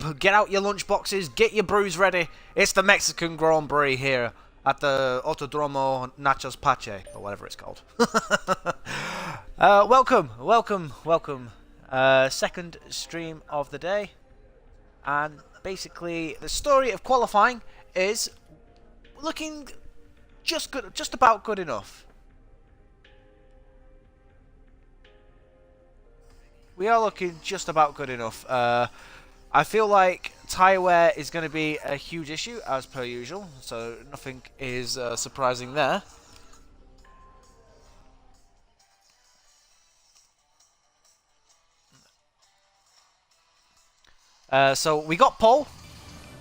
up, get out your lunch boxes, get your brews ready. It's the Mexican Grand Prix here at the Autodromo Nachos Pache, or whatever it's called. Welcome. Second stream of the day. And basically, the story of qualifying is looking just about good enough. We are looking just about good enough. I feel like tyre wear is going to be a huge issue, as per usual, so nothing is surprising there. So we got pole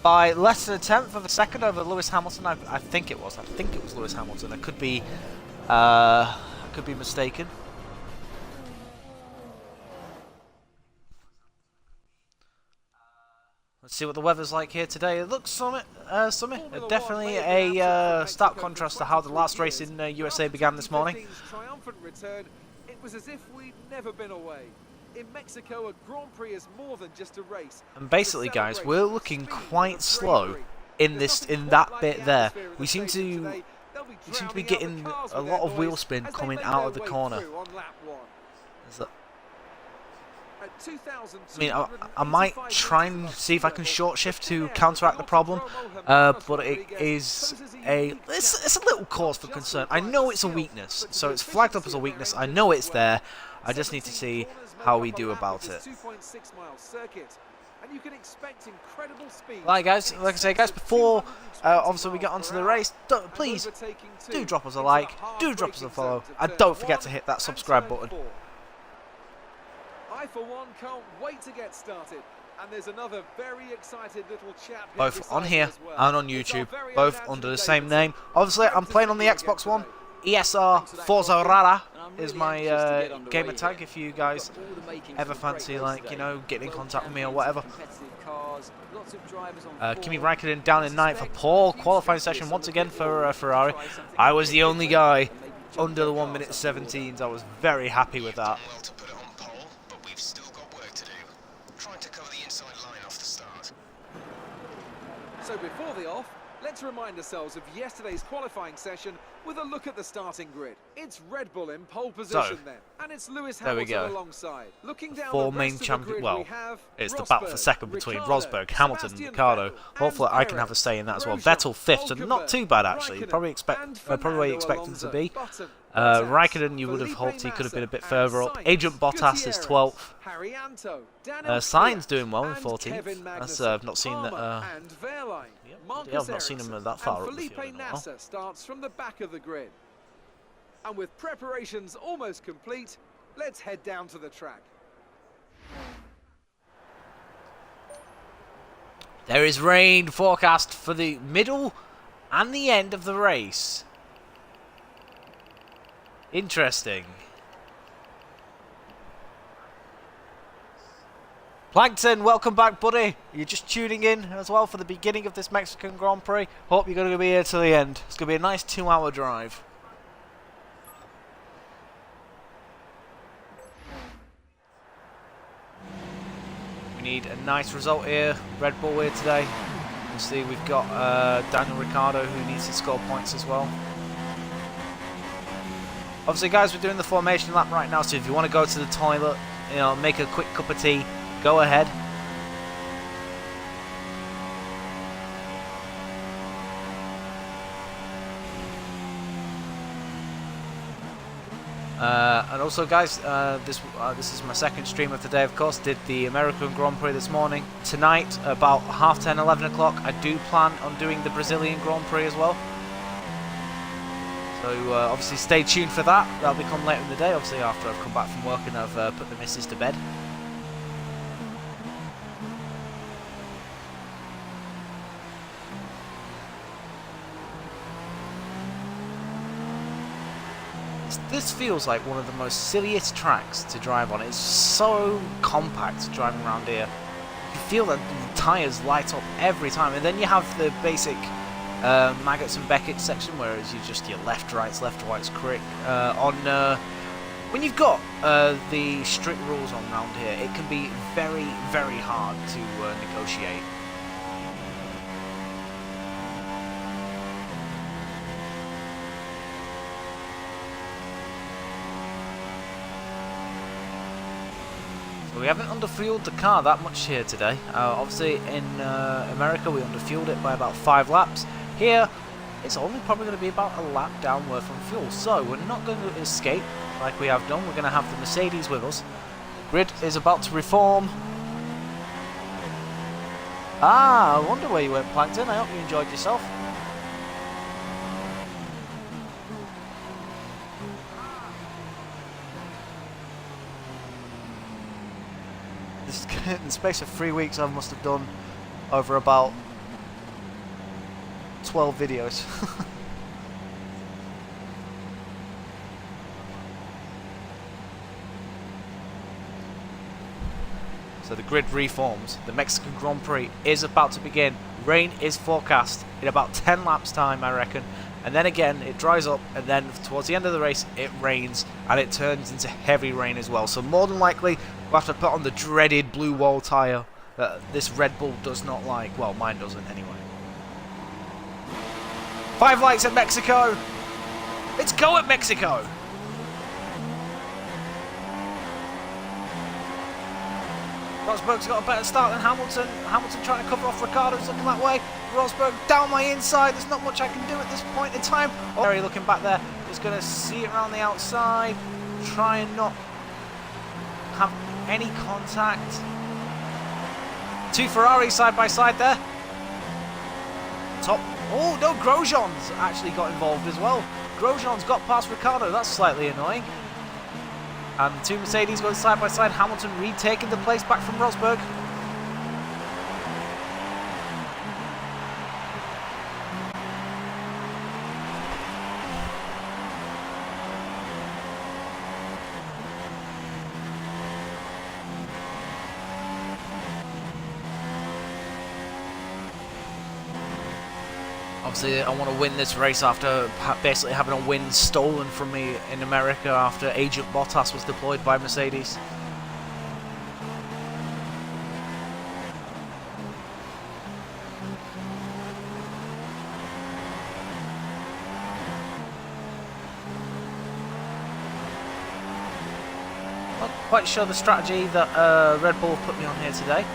by less than a tenth of a second over Lewis Hamilton. I think it was Lewis Hamilton. I could be mistaken. Let's see what the weather's like here today. It looks sunny. Definitely a stark contrast to how the last race in USA began this morning. Triumphant return. It was as if we'd never been away. In Mexico, a Grand Prix is more than just a race. And basically, guys, we're looking quite slow in that bit there. We seem to be getting a lot of wheel spin coming out of the corner. I mean, I might try and see if I can short shift to counteract the problem, but it's a little cause for concern. I know it's a weakness, so it's flagged up as a weakness. I know it's there. I just need to see how we do about it. Like I say, guys, before obviously we get onto the race, please do drop us a like, do drop us a follow, and don't forget to hit that subscribe button. I, for one, can't wait to get started. And there's another very excited little chap here both on here well. and on YouTube, both under the same name. Obviously, I'm playing on the Xbox One. ESR Forza Rara is my gamer tag. If you guys ever fancy, like, you know, getting in contact with me or whatever. Kimi Raikkonen down in ninth for poor qualifying session once again for Ferrari. I was the only guy under the 1:17. I was very happy with that. So before the off, let's remind ourselves of yesterday's qualifying session with a look at the starting grid. It's Red Bull in pole position then, and it's Lewis Hamilton alongside. Looking down four the main rest champions. Grid, well, it's the battle for second between Rosberg, Hamilton, and Ricciardo. Hopefully, I can have a say in that as well. Vettel fifth, and not too bad actually. You probably where you expect him to be. Raikkonen, you would have hoped he could have been a bit further up. Agent Bottas is 12th. Sainz doing well in 14th. That's I've not seen that. Yeah, I've not seen him that far up the field in a while. Starts from the back of the grid. And with preparations almost complete, let's head down to the track. There is rain forecast for the middle and the end of the race. Interesting. Plankton, welcome back, buddy. You're just tuning in as well for the beginning of this Mexican Grand Prix. Hope you're going to be here till the end. It's going to be a nice 2-hour drive. We need a nice result here. Red Bull here today. Obviously, we've got Daniel Ricciardo who needs to score points as well. Obviously, guys, we're doing the formation lap right now, so if you want to go to the toilet, you know, make a quick cup of tea, go ahead. And also, guys, this is my second stream of the day, of course. Did the American Grand Prix this morning. Tonight, about 10:30, 11 o'clock, I do plan on doing the Brazilian Grand Prix as well. So obviously stay tuned for that. That'll be come later in the day, obviously after I've come back from work and I've put the missus to bed. This feels like one of the most silliest tracks to drive on. It's so compact driving around here. You feel that the tyres light up every time, and then you have the basic Maggots and Beckett section, whereas you just your left rights, quick. On When you've got the strict rules on round here, it can be very, very hard to negotiate. So we haven't underfueled the car that much here today. Obviously in America we underfueled it by about 5 laps. Here it's only probably going to be about a lap down worth on fuel. So we're not going to escape like we have done. We're going to have the Mercedes with us. The grid is about to reform. Ah, I wonder where you went, Plankton. I hope you enjoyed yourself. This, in the space of 3 weeks I must have done over about 12 videos. So the grid reforms. The Mexican Grand Prix is about to begin. Rain is forecast in about 10 laps time, I reckon. And then again, it dries up, and then towards the end of the race, it rains, and it turns into heavy rain as well. So more than likely, we'll have to put on the dreaded blue wall tyre that this Red Bull does not like. Well, mine doesn't anyway. 5 lights at Mexico. Let's go at Mexico. Rosberg's got a better start than Hamilton. Hamilton trying to cover off Ricciardo's looking that way. Rosberg down my inside. There's not much I can do at this point in time. Oh, Harry looking back there. Just going to see it around the outside. Try and not have any contact. 2 Ferraris side by side there. Top. Oh, no, Grosjean's actually got involved as well. Grosjean's got past Ricciardo. That's slightly annoying. And the 2 Mercedes going side by side. Hamilton retaking the place back from Rosberg. Obviously, I want to win this race after basically having a win stolen from me in America after Agent Bottas was deployed by Mercedes. Not quite sure the strategy that Red Bull put me on here today.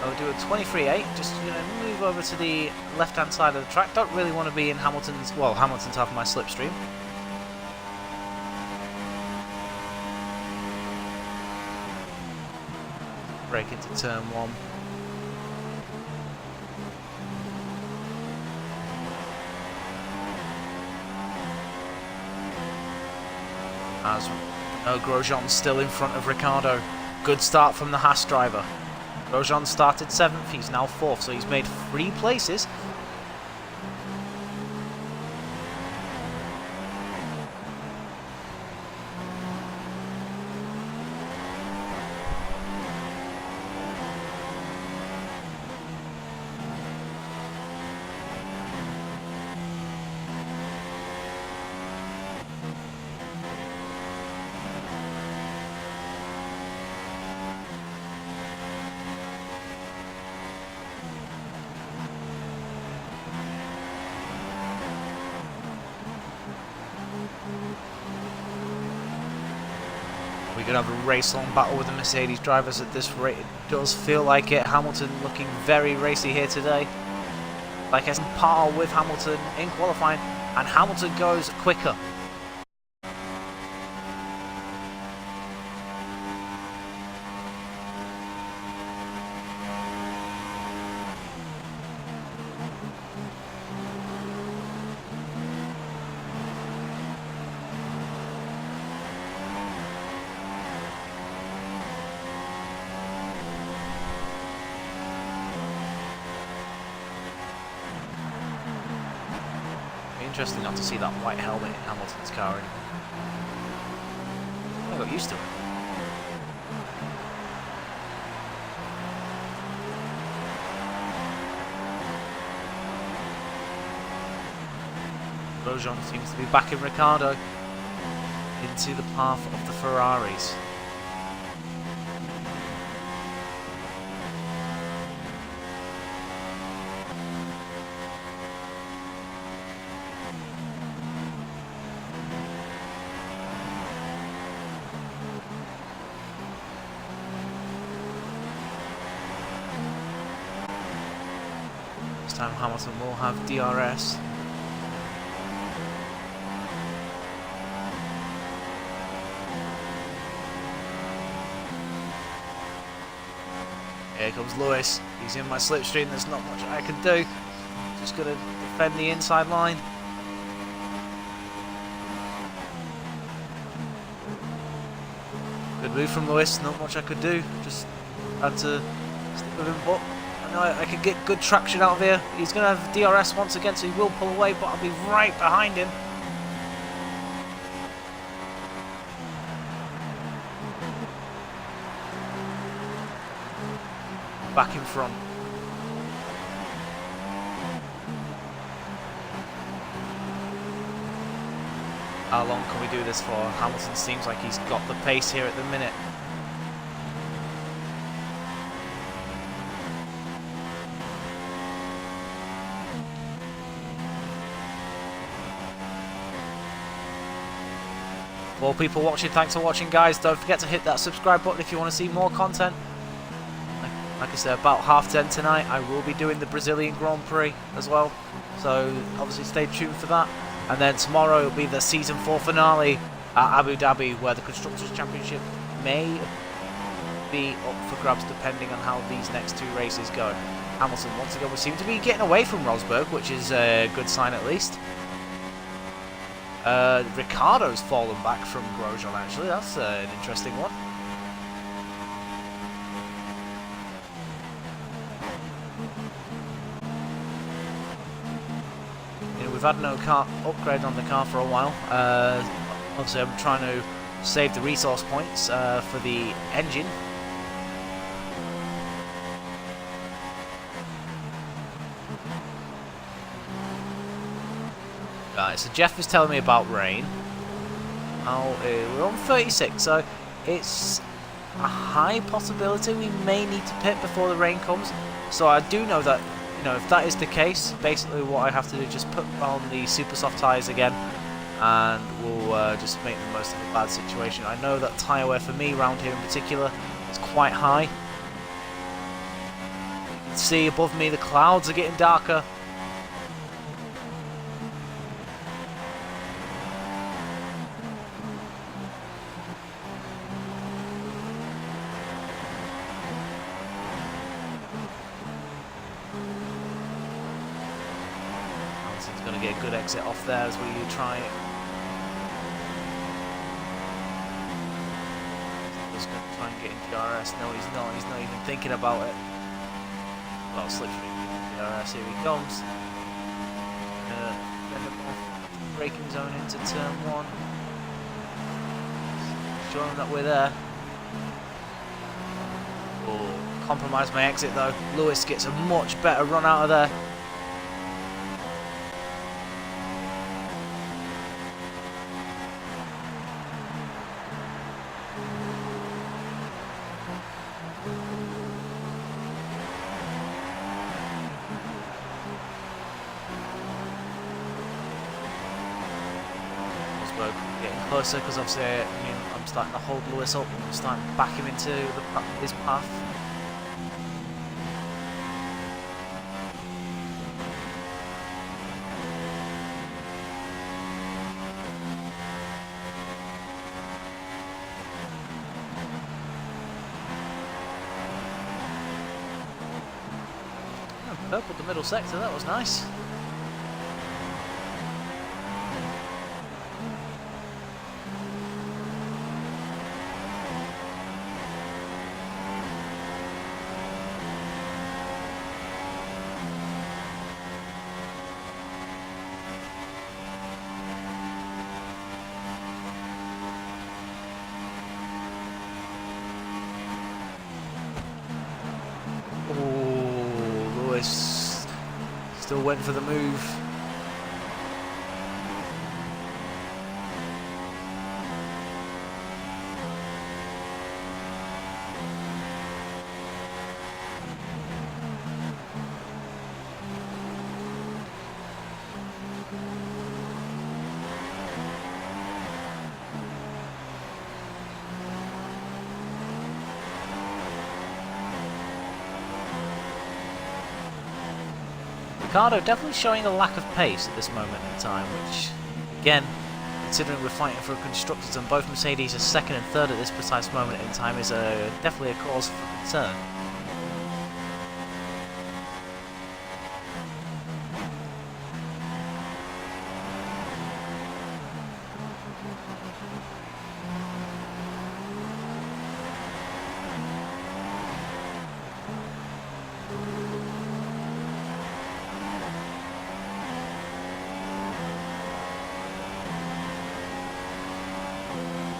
I'll do a 23.8, just move over to the left-hand side of the track. Don't really want to be in Hamilton's, well, Hamilton's half of my slipstream. Brake into turn 1. As Grosjean's still in front of Ricciardo. Good start from the Haas driver. Grosjean started 7th, he's now 4th, so he's made 3 places. We're going to have a race-long battle with the Mercedes drivers at this rate. It does feel like it. Hamilton looking very racy here today. Like I said, par with Hamilton in qualifying, and Hamilton goes quicker. Interesting not to see that white helmet in Hamilton's car anymore. I got used to it. Grosjean seems to be back in Ricciardo. into the path of the Ferraris. This time Hamilton will have DRS. Here comes Lewis. He's in my slipstream. There's not much I can do. Just going to defend the inside line. Good move from Lewis. Not much I could do. Just had to stick with him. But I know I can get good traction out of here. He's going to have DRS once again, so he will pull away. But I'll be right behind him. Back in front. How long can we do this for? Hamilton seems like he's got the pace here at the minute. For people watching, thanks for watching, guys. Don't forget to hit that subscribe button if you want to see more content. Like I said, about 10:30 tonight, I will be doing the Brazilian Grand Prix as well. So obviously stay tuned for that. And then tomorrow will be the Season 4 finale at Abu Dhabi, where the Constructors' Championship may be up for grabs depending on how these next two races go. Hamilton, once again, we seem to be getting away from Rosberg, which is a good sign at least. Ricciardo's fallen back from Grosjean, actually. That's an interesting one. We've had no car upgrade on the car for a while. Obviously, I'm trying to save the resource points for the engine. Right, so Jeff is telling me about rain. We're on 36, so it's a high possibility we may need to pit before the rain comes. So I do know that, you know, if that is the case, basically what I have to do is just put on the super soft tyres again, and we'll just make the most of a bad situation. I know that tyre wear for me around here in particular is quite high. You can see above me the clouds are getting darker. Going to get a good exit off there as we try it. Just going to try and get into DRS. No, he's not. He's not even thinking about it. Well, slipstream DRS. Here he comes. Braking zone into turn 1. Showing that we're there. Oh, compromise my exit though. Lewis gets a much better run out of there. Getting closer because obviously I'm starting to hold Lewis up and starting to back him into his path. Oh, purpled the middle sector, that was nice. Still went for the move. Ricciardo definitely showing a lack of pace at this moment in time, which, again, considering we're fighting for constructors and both Mercedes are second and third at this precise moment in time, is definitely a cause for concern.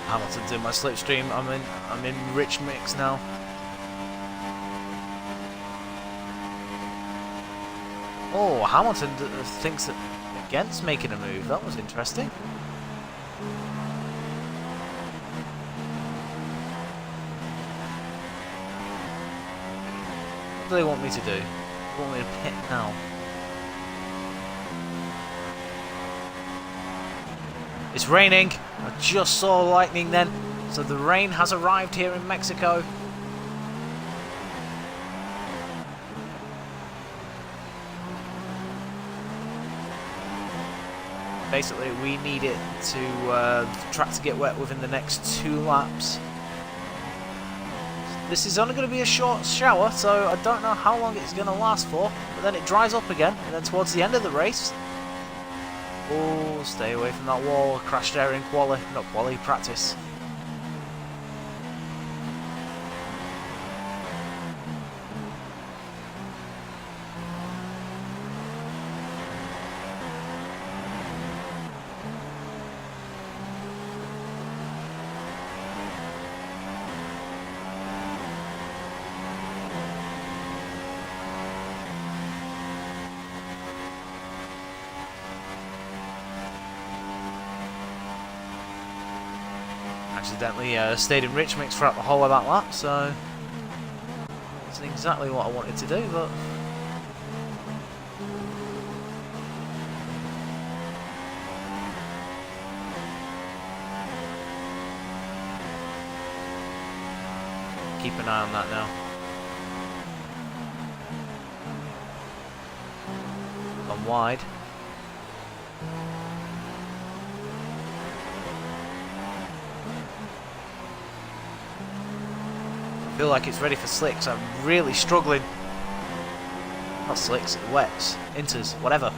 Hamilton's in my slipstream. I'm in rich mix now. Oh, Hamilton thinks against making a move. That was interesting. What do they want me to do? They want me to pit now. It's raining. I just saw lightning then. So the rain has arrived here in Mexico. Basically, we need it to the track to get wet within the next 2 laps. This is only going to be a short shower, so I don't know how long it's going to last for. But then it dries up again, and then towards the end of the race. Oh, stay away from that wall. Crashed there in quali, not quali, practice. Accidentally stayed in rich mix throughout the whole of that lap, so that's exactly what I wanted to do, but keep an eye on that now. I'm wide. I feel like it's ready for slicks. I'm really struggling. Not slicks, wets, inters, whatever.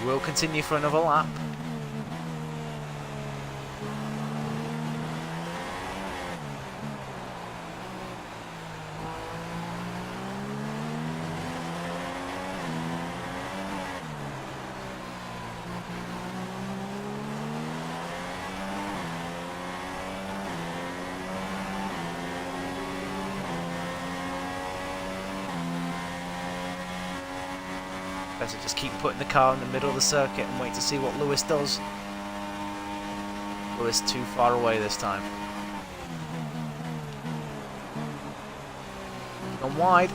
We will continue for another lap. Better just keep putting the car in the middle of the circuit and wait to see what Lewis does. Lewis too far away this time. Gone wide.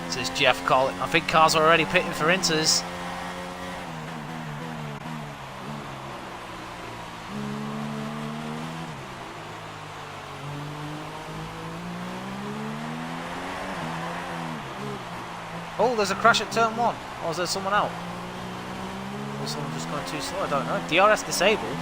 This is Jeff calling. I think cars are already pitting for inters. Oh, there's a crash at turn 1. Or is there someone out? Or someone just going too slow? I don't know. DRS disabled.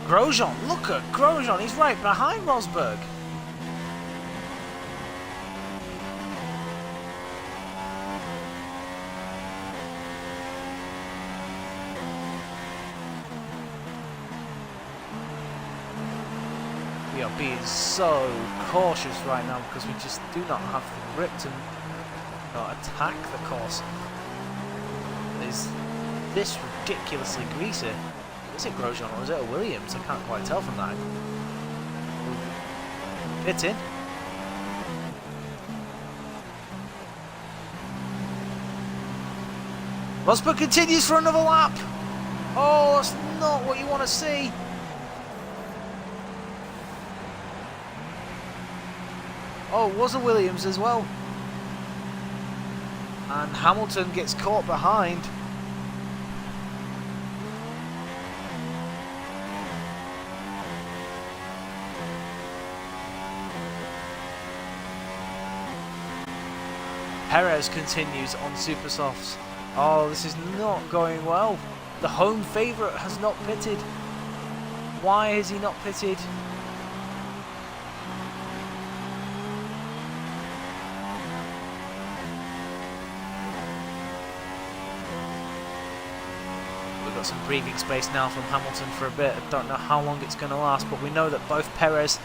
Grosjean, look at Grosjean. He's right behind Rosberg. We are being so cautious right now because we just do not have the grip to attack the course. Is this ridiculously greasy? Is it Grosjean or is it a Williams? I can't quite tell from that. Pit in. Rosberg continues for another lap. Oh, that's not what you want to see. Oh, it was a Williams as well. And Hamilton gets caught behind. Perez continues on super softs. Oh, this is not going well. The home favourite has not pitted. Why has he not pitted? We've got some breathing space now from Hamilton for a bit. I don't know how long it's going to last, but we know that both Perez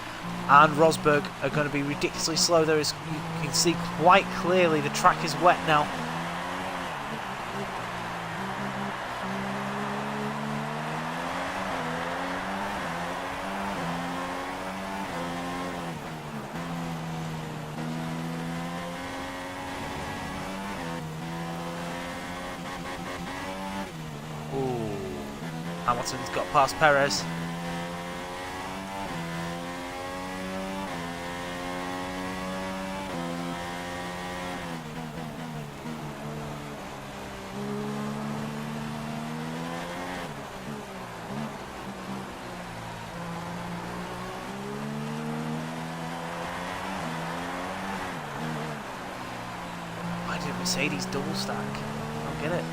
and Rosberg are going to be ridiculously slow. You can see quite clearly the track is wet now. Hamilton's got past Perez. Why did Mercedes double stack? I don't get it.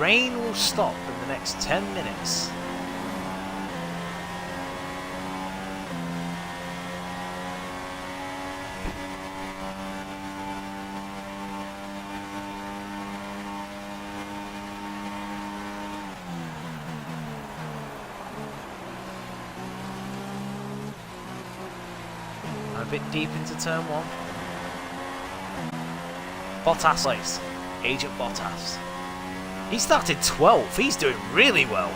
Rain will stop in the next 10 minutes. A bit deep into turn 1. Bottas race. Agent Bottas. He started 12th. He's doing really well.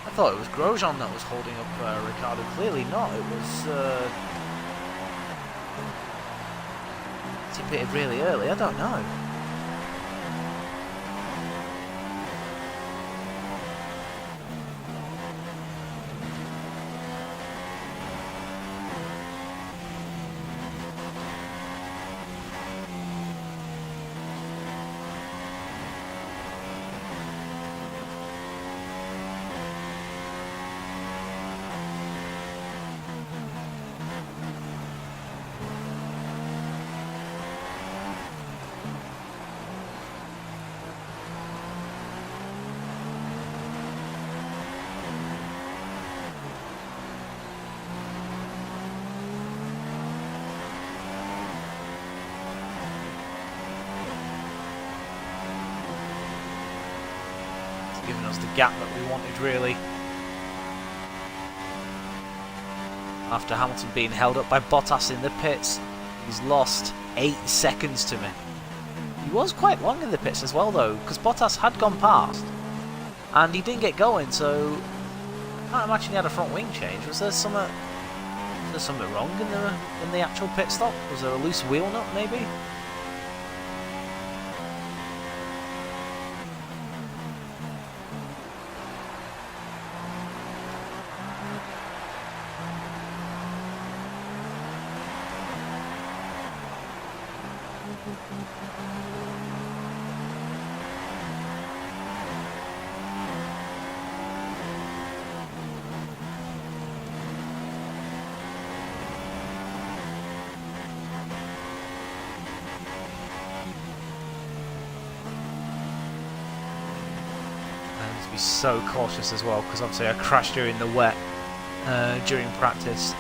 I thought it was Grosjean that was holding up Ricciardo. Clearly not. It was... he pitted really early. I don't know. Giving us the gap that we wanted, really. After Hamilton being held up by Bottas in the pits, he's lost 8 seconds to me. He was quite long in the pits as well, though, because Bottas had gone past, and he didn't get going, so I can't imagine he had a front wing change. Was there something wrong in the actual pit stop? Was there a loose wheel nut, maybe? Be so cautious as well, because obviously I crashed during the wet during practice.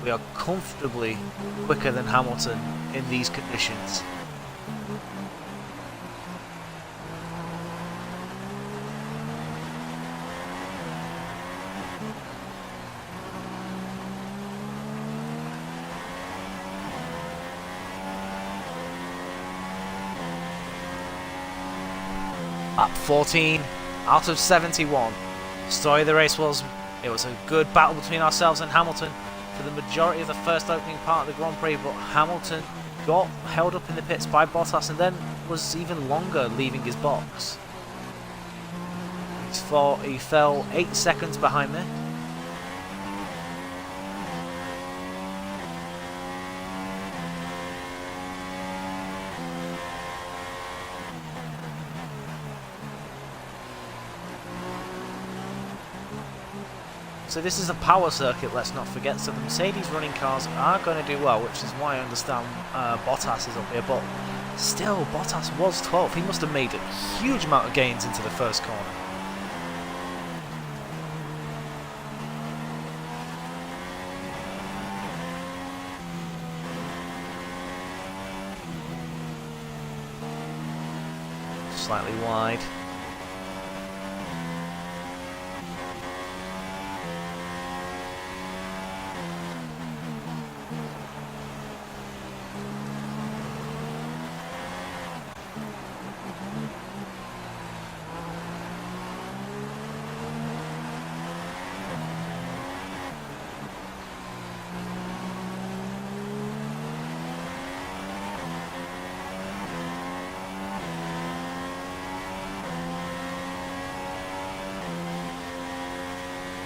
We are comfortably quicker than Hamilton in these conditions. Lap 14 out of 71. Story of the race was, it was a good battle between ourselves and Hamilton. for the majority of the first opening part of the Grand Prix, but Hamilton got held up in the pits by Bottas and then was even longer leaving his box. He fell 8 seconds behind me. So this is a power circuit, let's not forget, so the Mercedes running cars are going to do well, which is why I understand Bottas is up here, but still, Bottas was 12th. He must have made a huge amount of gains into the first corner. Slightly wide.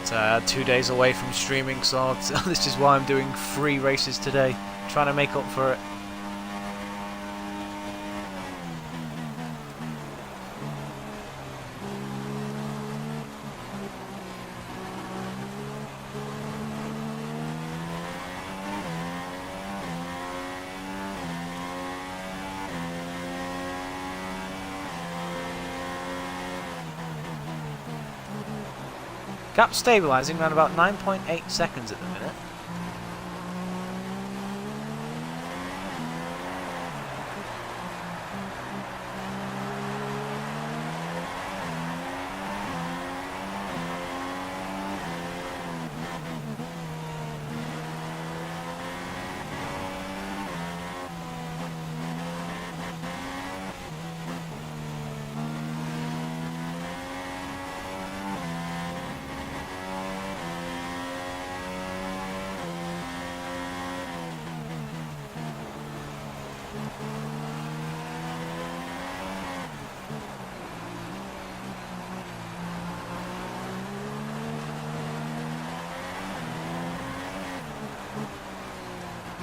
So 2 days away from streaming, so this is why I'm doing 3 races today, trying to make up for it. Gap stabilising around about 9.8 seconds at the minute.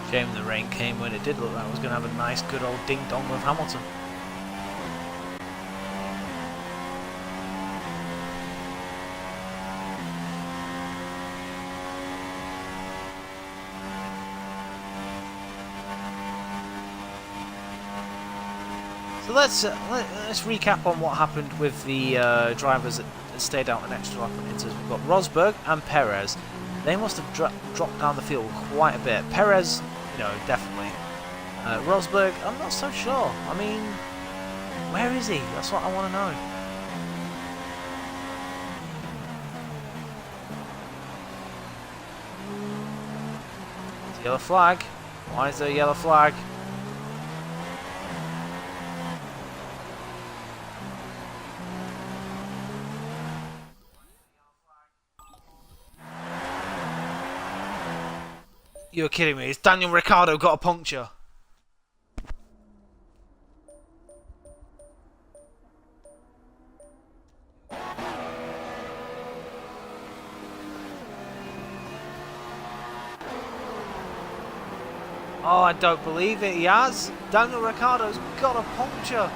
Shame the rain came when it did look like it was going to have a nice good old ding-dong with Hamilton. So let's recap on what happened with the drivers that stayed out an extra lap on Inters. We've got Rosberg and Perez. They must have dropped down the field quite a bit. Perez, you know, definitely. Rosberg, I'm not so sure. I mean, where is he? That's what I want to know. Yellow flag. Why is there a yellow flag? You're kidding me. It's Daniel Ricciardo got a puncture. Oh, I don't believe it. He has. Daniel Ricciardo's got a puncture.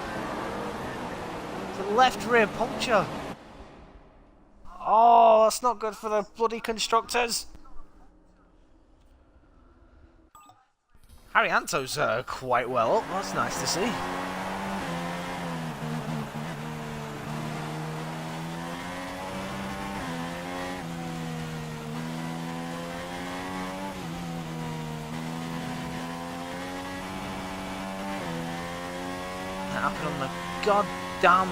It's a left rear puncture. Oh, that's not good for the bloody constructors. Harry Anto's quite well up. That's nice to see. That happened on the goddamn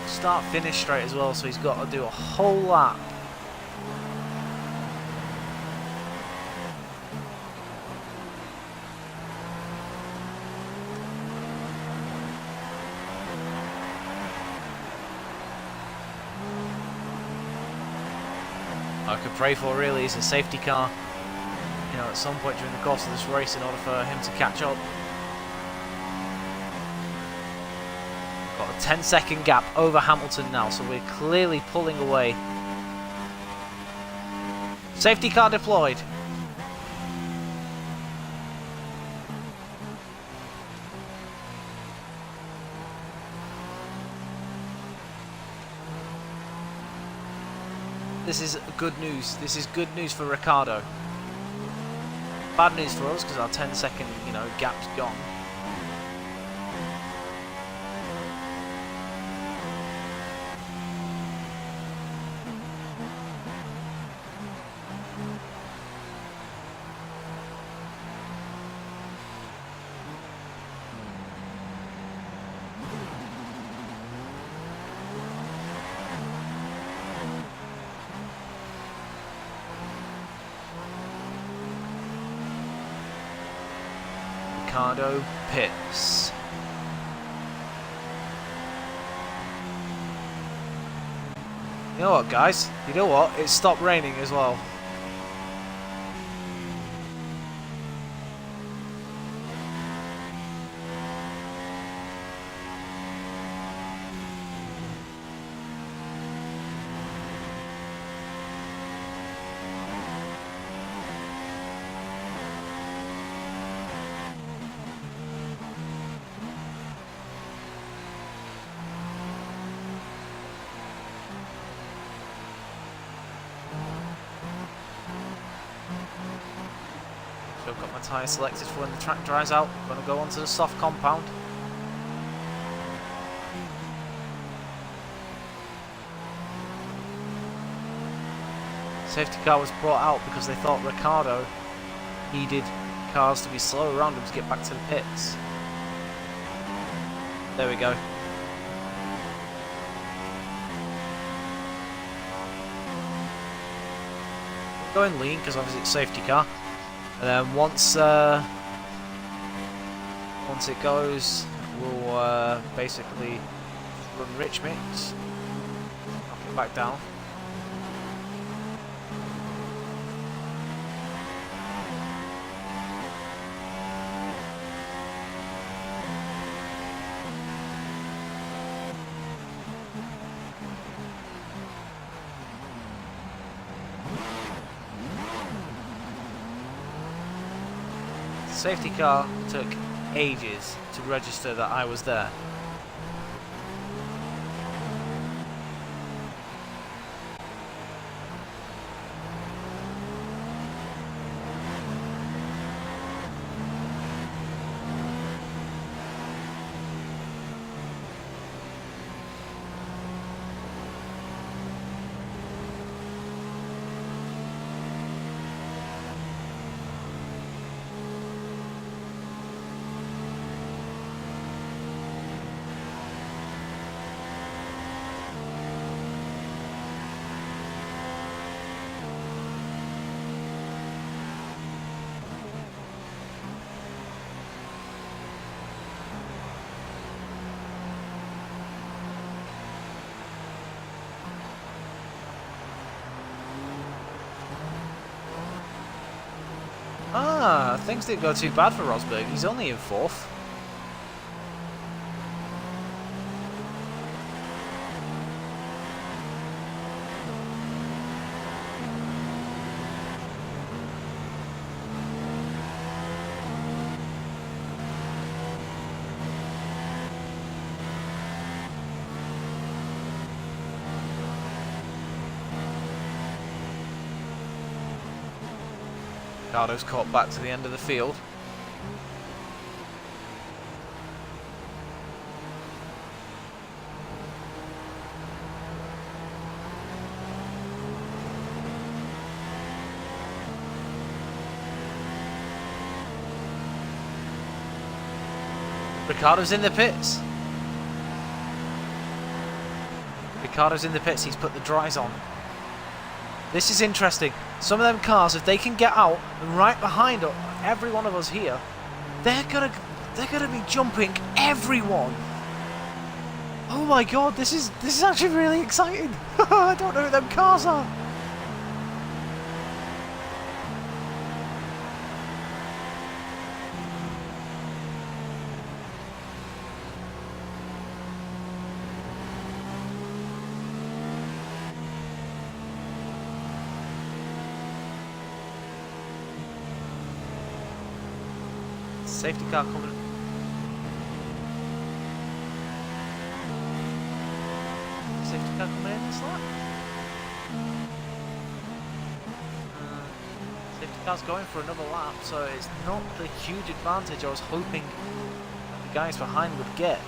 start-finish straight as well, so he's got to do a whole lap. I could pray for really is a safety car. know, at some point during the course of this race in order for him to catch up. Got a 10-second gap over Hamilton now, so we're clearly pulling away. Safety car deployed. This is good news. This is good news for Ricciardo. Bad news for us because our 10-second, you know, gap's gone. Ricciardo pits. You know what, guys? You know what? It stopped raining as well. I've got my tyre selected for when the track dries out. I'm going to go onto the soft compound. Safety car was brought out because they thought Ricciardo needed cars to be slow around him to get back to the pits. There we go. Going lean because obviously it's safety car. And then once it goes, we'll basically run rich mix, knock it back down. Safety car took ages to register that I was there. Ah, things didn't go too bad for Rosberg. He's only in 4th. Ricciardo's caught back to the end of the field. Ricciardo's in the pits. Ricciardo's in the pits. He's put the dries on. This is interesting. Some of them cars, if they can get out right behind every one of us here, they're gonna be jumping everyone. Oh my god, this is actually really exciting. I don't know who them cars are. safety car coming. Safety car coming in this lap. Safety car's going for another lap, so it's not the huge advantage I was hoping the guys behind would get.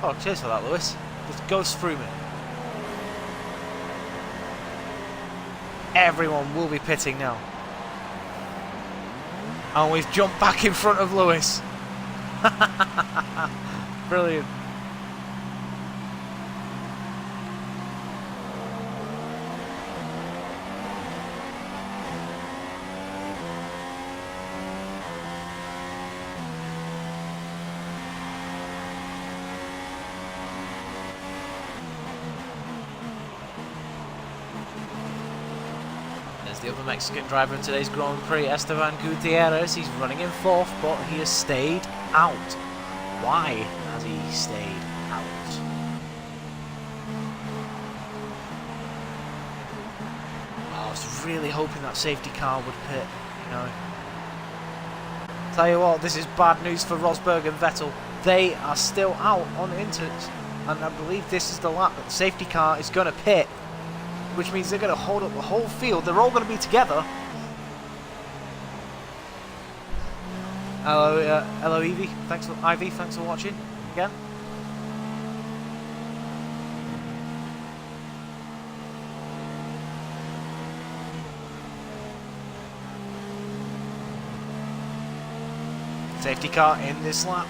Oh, cheers for that, Lewis. Just goes through me. Everyone will be pitting now. And we've jumped back in front of Lewis. Brilliant. The other Mexican driver in today's Grand Prix, Esteban Gutierrez. He's running in fourth, but he has stayed out. Why has he stayed out? I was really hoping that safety car would pit, you know. Tell you what, this is bad news for Rosberg and Vettel. They are still out on inters, and I believe this is the lap that the safety car is going to pit, which means they're going to hold up the whole field. They're all going to be together. Hello, Evie. Thanks for Ivy. Thanks for watching again. Safety car in this lap.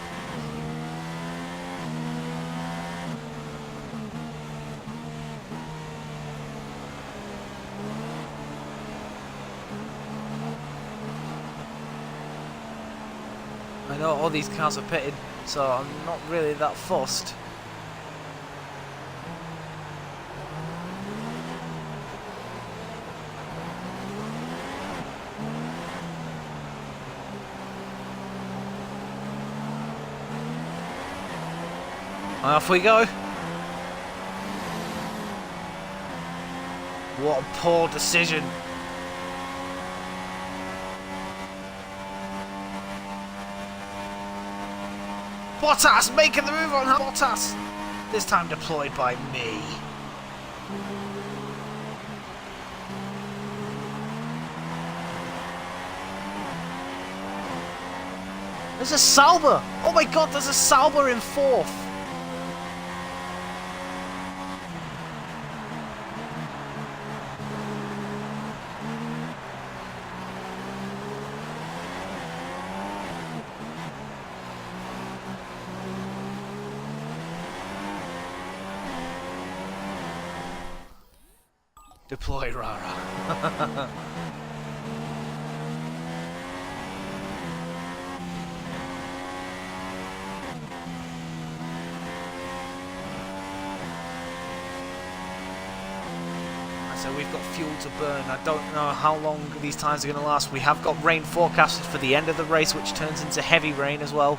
I know all these cars are pitted, so I'm not really that fussed. Off we go. What a poor decision. Bottas making the move on Bottas. This time deployed by me. There's a Sauber. Oh my god, there's a Sauber in fourth. Deploy Rara. So we've got fuel to burn. I don't know how long these times are going to last. We have got rain forecasted for the end of the race, which turns into heavy rain as well.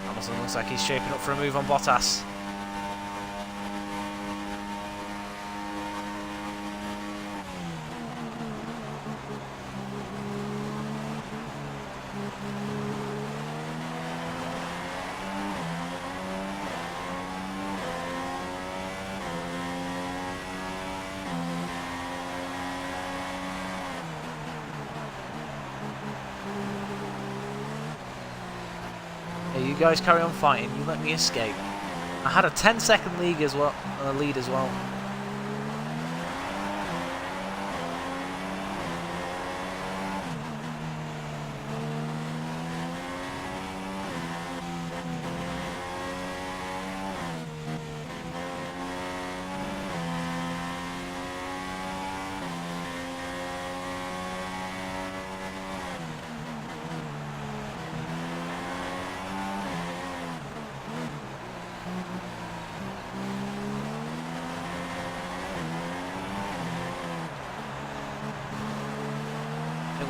Hamilton looks like he's shaping up for a move on Bottas. Hey, you guys carry on fighting. You let me escape. I had a 10-second lead as well.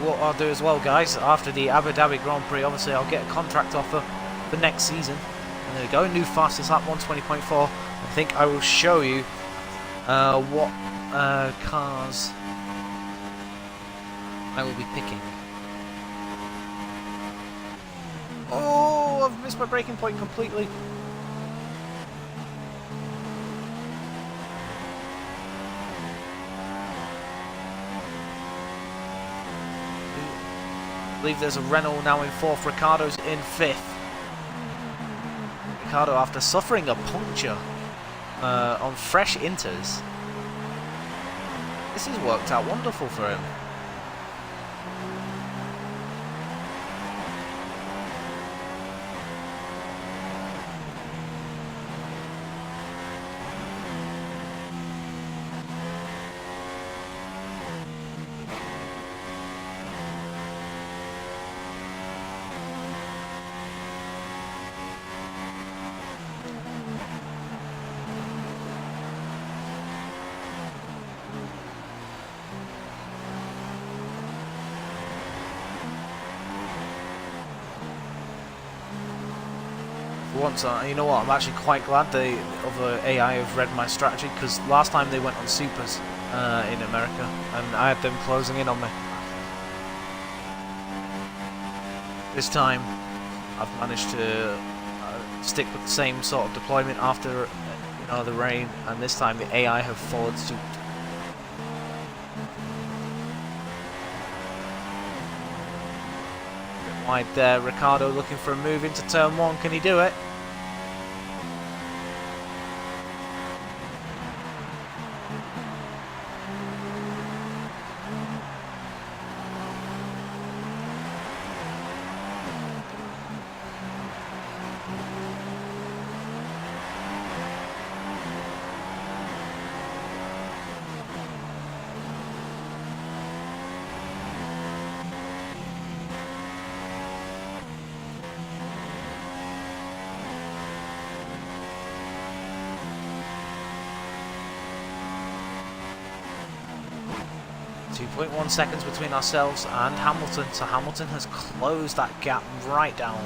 what I'll do as well, guys, after the Abu Dhabi Grand Prix, obviously I'll get a contract offer for next season. And there we go, new fastest lap 120.4. I think I will show you what cars I will be picking. Oh, I've missed my braking point completely. I believe there's a Renault now in 4th, Ricciardo's in 5th. Ricciardo, after suffering a puncture on fresh inters, this has worked out wonderful for him. Once, you know what, I'm actually quite glad the other AI have read my strategy, because last time they went on supers in America and I had them closing in on me. This time I've managed to stick with the same sort of deployment after the rain, and this time the AI have followed suit. Wide there, Ricciardo looking for a move into turn 1, can he do it? .1 seconds between ourselves and Hamilton, so Hamilton has closed that gap right down.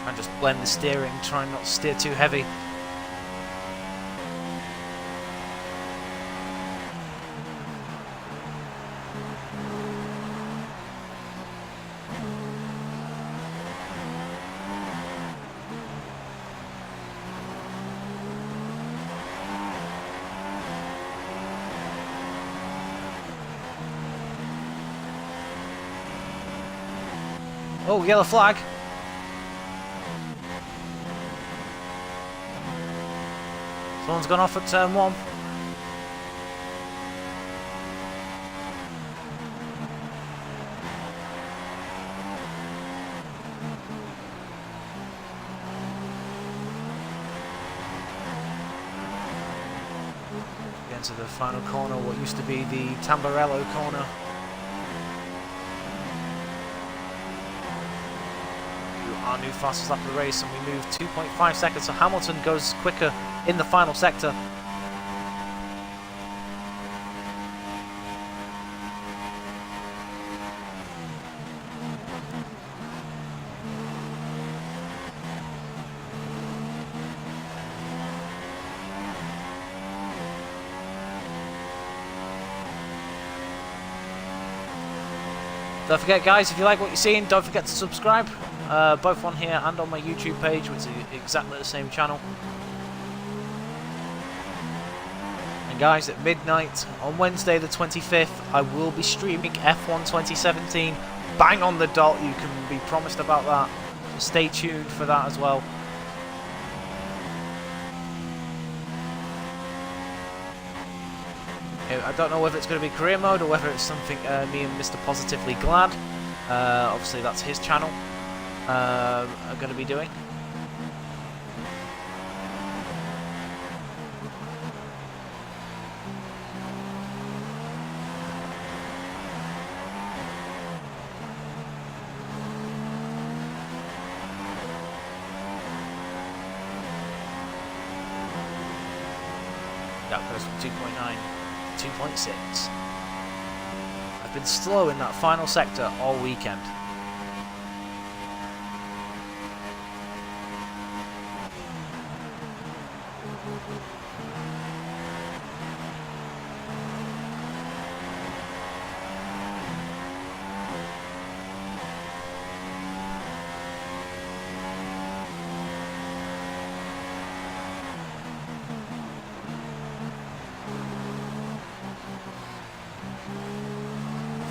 And just blend the steering, try not to steer too heavy. Oh, yellow flag. Someone's gone off at turn 1. Get into the final corner, what used to be the Tamburello corner. Our new fastest lap of the race, and we move 2.5 seconds, so Hamilton goes quicker in the final sector. Don't forget, guys, if you like what you're seeing, don't forget to subscribe. Both on here and on my YouTube page, which is exactly the same channel. And guys, at midnight on Wednesday the 25th, I will be streaming F1 2017. Bang on the dot, you can be promised about that. So stay tuned for that as well. I don't know whether it's going to be career mode or whether it's something me and Mr. Positively Glad, obviously that's his channel, are going to be doing. That goes from 2.9 to 2.6. I've been slow in that final sector all weekend.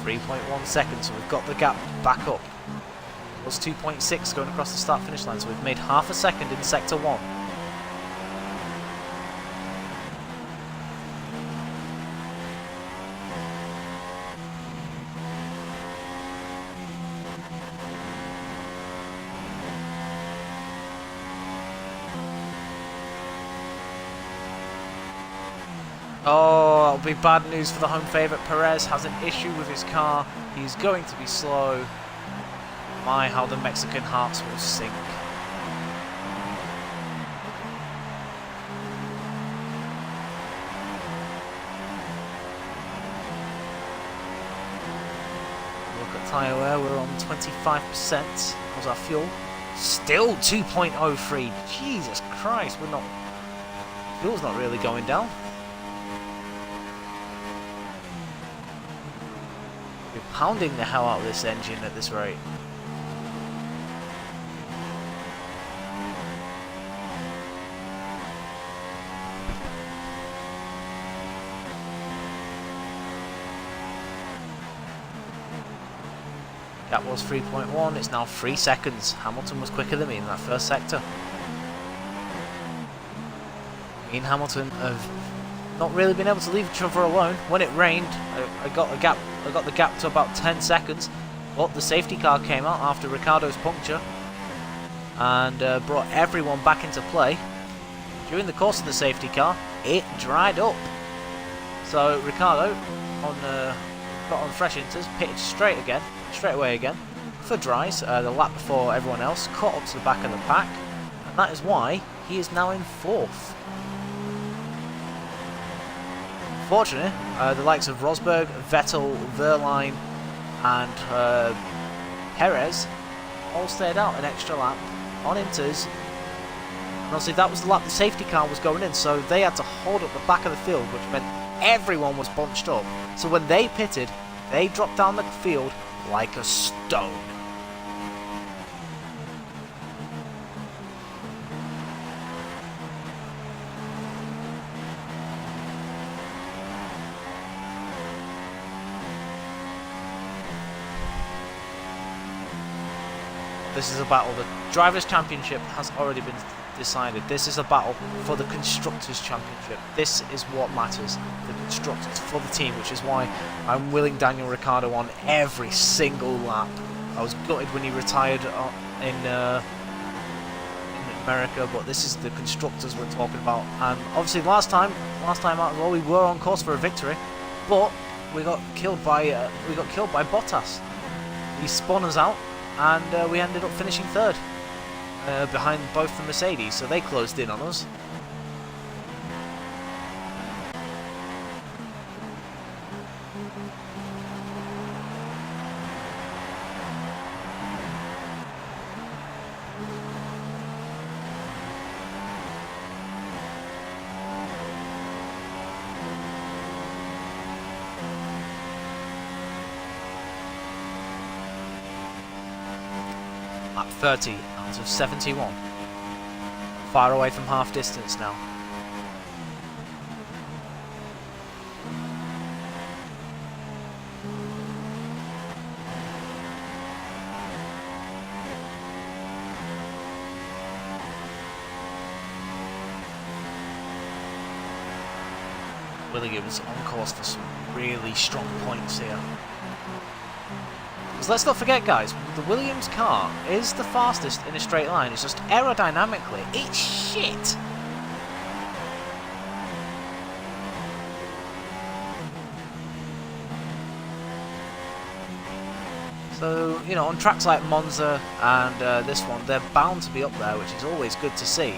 .1 seconds, so we've got the gap back up. It was 2.6 going across the start-finish line, so we've made half a second in Sector 1. Oh, that'll be bad news for the home favourite. Perez has an issue with his car. He's going to be slow. My, how the Mexican hearts will sink. Look at tyre wear, we're on 25%. How's our fuel? Still 2.03. Jesus Christ, we're not... Fuel's not really going down. We're pounding the hell out of this engine at this rate. That was 3.1, it's now 3 seconds. Hamilton was quicker than me in that first sector. Me and Hamilton have not really been able to leave each other alone. When it rained, I got the gap to about 10 seconds, but the safety car came out after Ricciardo's puncture and brought everyone back into play. During the course of the safety car, it dried up. So Ricciardo got on fresh inters, pitted straight away again for dries, the lap before everyone else, caught up to the back of the pack, and that is why he is now in 4th. Fortunately, the likes of Rosberg, Vettel, Wehrlein and Perez all stayed out an extra lap on inters. And obviously that was the lap the safety car was going in, so they had to hold up the back of the field, which meant everyone was bunched up. So when they pitted, they dropped down the field like a stone. This is a battle. The Drivers' Championship has already been decided. This is a battle for the Constructors' Championship. This is what matters. The Constructors for the team, which is why I'm willing Daniel Ricciardo on every single lap. I was gutted when he retired in America, but this is the Constructors we're talking about. And obviously last time out as well, we were on course for a victory, but we got killed by Bottas. He spun us out, and we ended up finishing 3rd. Behind both the Mercedes, so they closed in on us. Lap 30 out of 71. Far away from half distance now. Williams on course for some really strong points here. Because let's not forget, guys, the Williams car is the fastest in a straight line. It's just aerodynamically, it's shit. So, you know, on tracks like Monza and this one, they're bound to be up there, which is always good to see.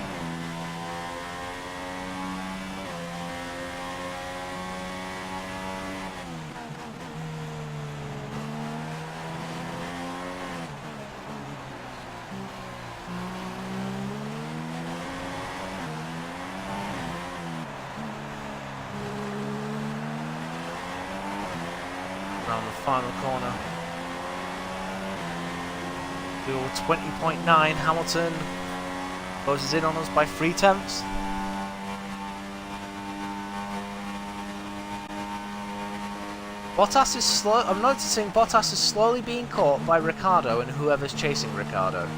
Around the final corner. Fuel 20.9, Hamilton closes in on us by 0.3. Bottas is slow. I'm noticing Bottas is slowly being caught by Ricciardo and whoever's chasing Ricciardo.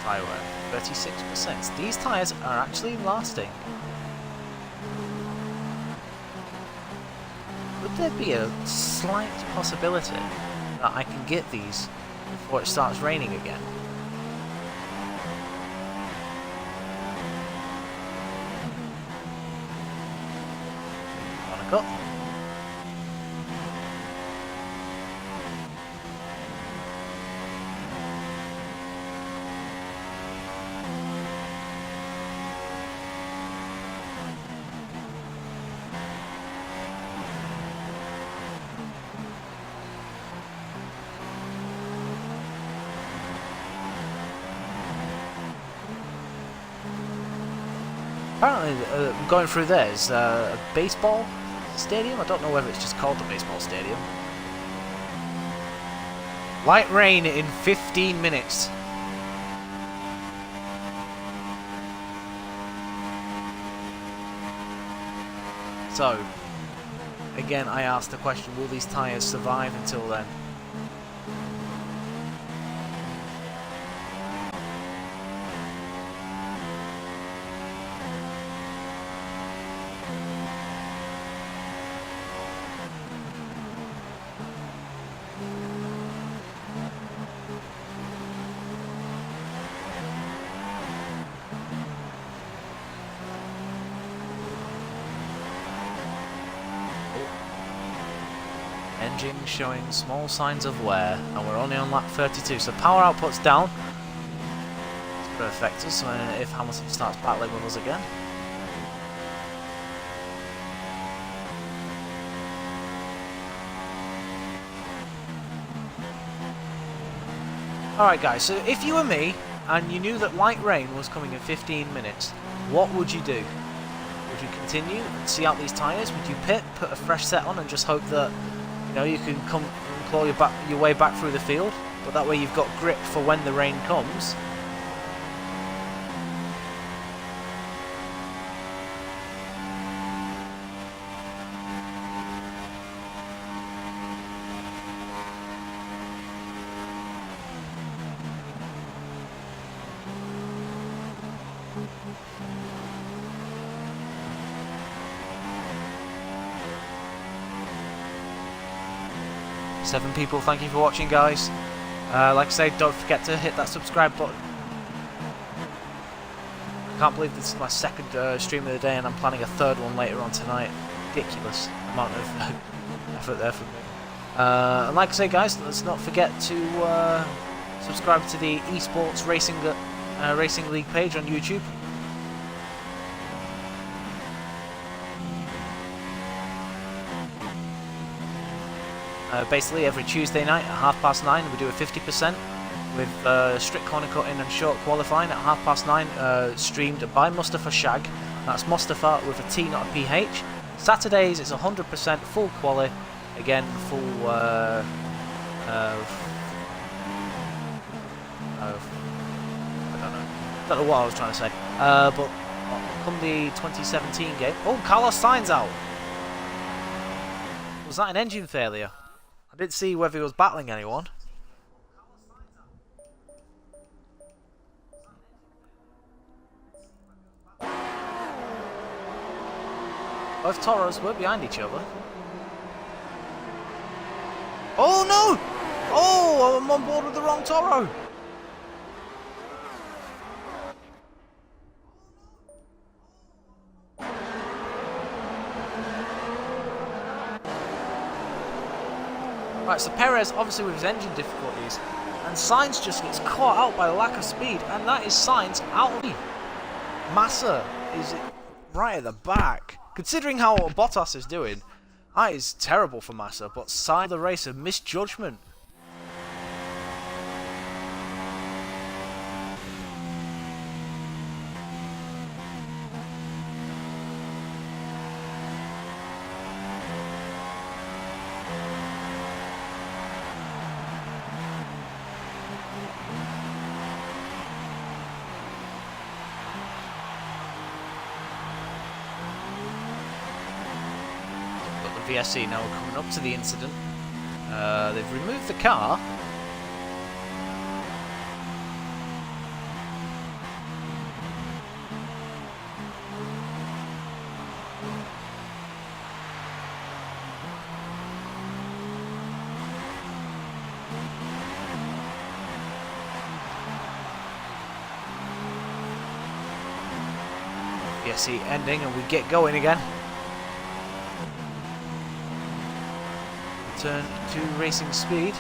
Tyre wear, 36%. These tyres are actually lasting. Would there be a slight possibility that I can get these before it starts raining again? Monaco. Apparently, going through there is a baseball stadium. I don't know whether it's just called the baseball stadium. Light rain in 15 minutes. So, again, I asked the question, will these tyres survive until then? Engine showing small signs of wear, and we're only on lap 32, so power output's down. It's going to affect us if Hamilton starts battling with us again. Alright guys, so if you were me, and you knew that light rain was coming in 15 minutes, what would you do? Would you continue and see out these tyres? Would you pit, put a fresh set on and just hope that you can come and claw your way back through the field, but that way you've got grip for when the rain comes? Seven people, thank you for watching, guys. Like I say, don't forget to hit that subscribe button. I can't believe this is my second stream of the day and I'm planning a third one later on tonight. Ridiculous amount of effort there from me. And like I say, guys, let's not forget to subscribe to the Esports Racing League page on YouTube. Basically every Tuesday night at 9:30 we do a 50% with strict corner cutting and short qualifying at 9:30, streamed by Mustafa Shag. That's Mustafa with a T, not a PH. Saturdays it's 100% full quali, again full I don't know what I was trying to say, but come the 2017 game. Oh, Carlos Sainz out. Was that an engine failure? I didn't see whether he was battling anyone. Both Toros were behind each other. Oh no! Oh, I'm on board with the wrong Toro. Right, so Perez, obviously with his engine difficulties, and Sainz just gets caught out by the lack of speed, and that is Sainz out of the Massa is right at the back. Considering how Bottas is doing, that is terrible for Massa, but Sainz the racer misjudgment. VSC now coming up to the incident. They've removed the car. VSC ending and we get going again. Turn to racing speed.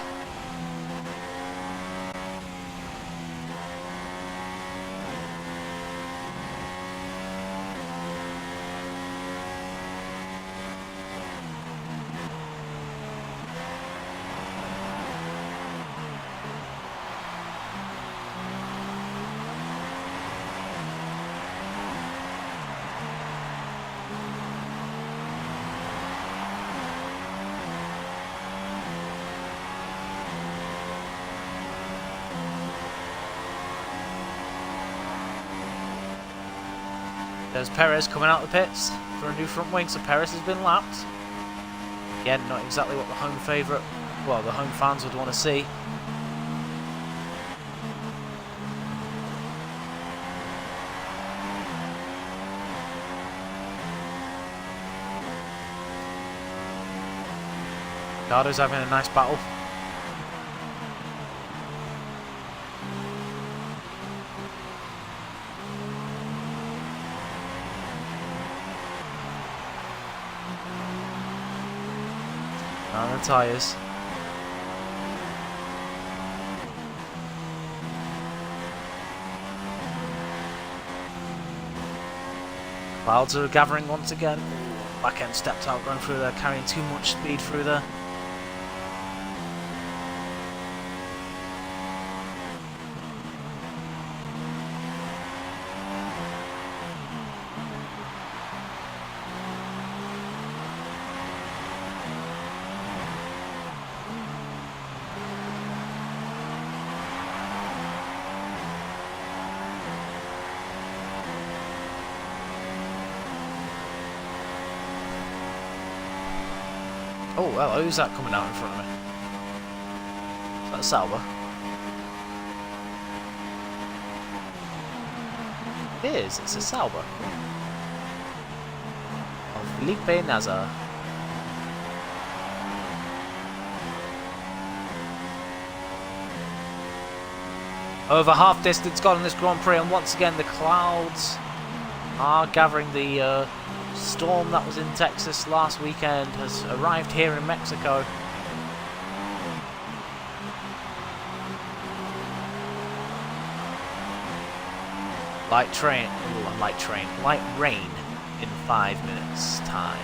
There's Perez coming out of the pits for a new front wing, so Perez has been lapped. Again, not exactly what the home favourite, well, the home fans would want to see. Ricciardo's having a nice battle. On the tyres. Clouds are gathering once again. Back end stepped out going through there, carrying too much speed through there. Oh, well, who's that coming out in front of me? Is that Sauber? It is, it's a Sauber. Of Felipe Nasr. Over half distance gone in this Grand Prix, and once again the clouds are gathering. The storm that was in Texas last weekend has arrived here in Mexico. Light rain in 5 minutes time.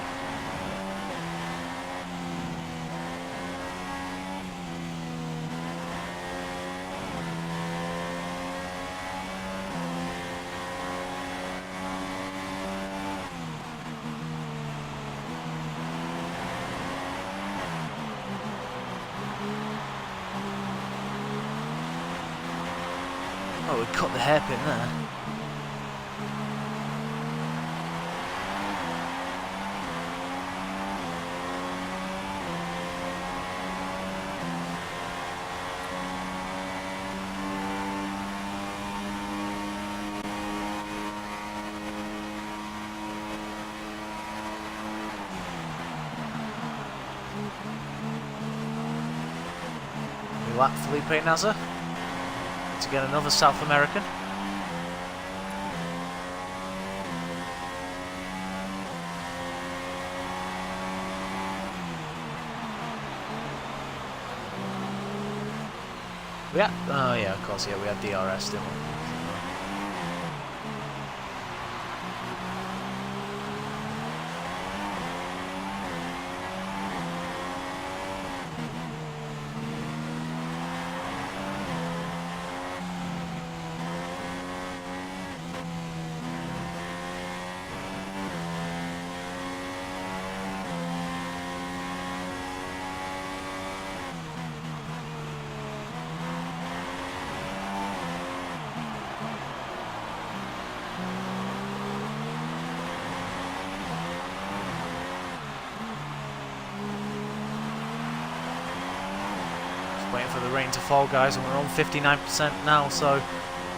Oh, we cut the hairpin there. lap, Felipe Nasr. To get another South American. Yeah, oh yeah, of course, yeah, we had DRS, didn't we? Waiting for the rain to fall, guys, and we're on 59% now, so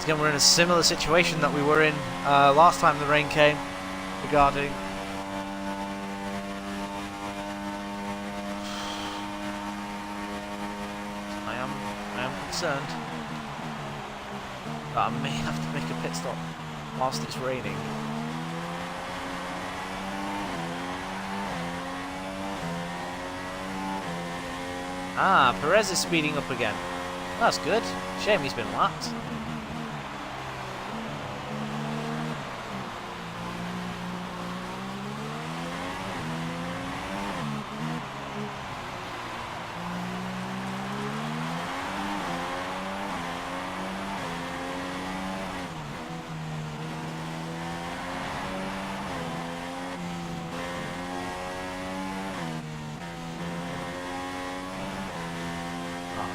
again we're in a similar situation that we were in last time the rain came regarding I am concerned that I may have to make a pit stop whilst it's raining. Ah, Perez is speeding up again. That's good. Shame he's been lapped.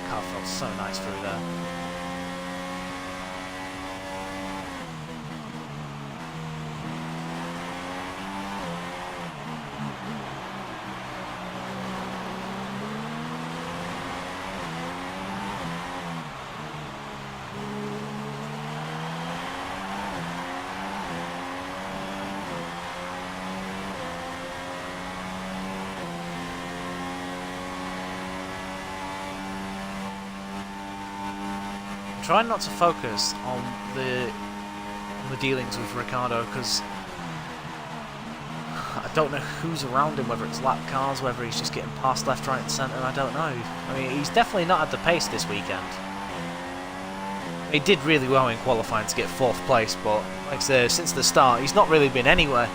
Car felt so nice through there. Trying not to focus on the dealings with Ricciardo because I don't know who's around him, whether it's lap cars, whether he's just getting past left, right and centre, I don't know. I mean, he's definitely not at the pace this weekend. He did really well in qualifying to get 4th place, but like I said, since the start he's not really been anywhere.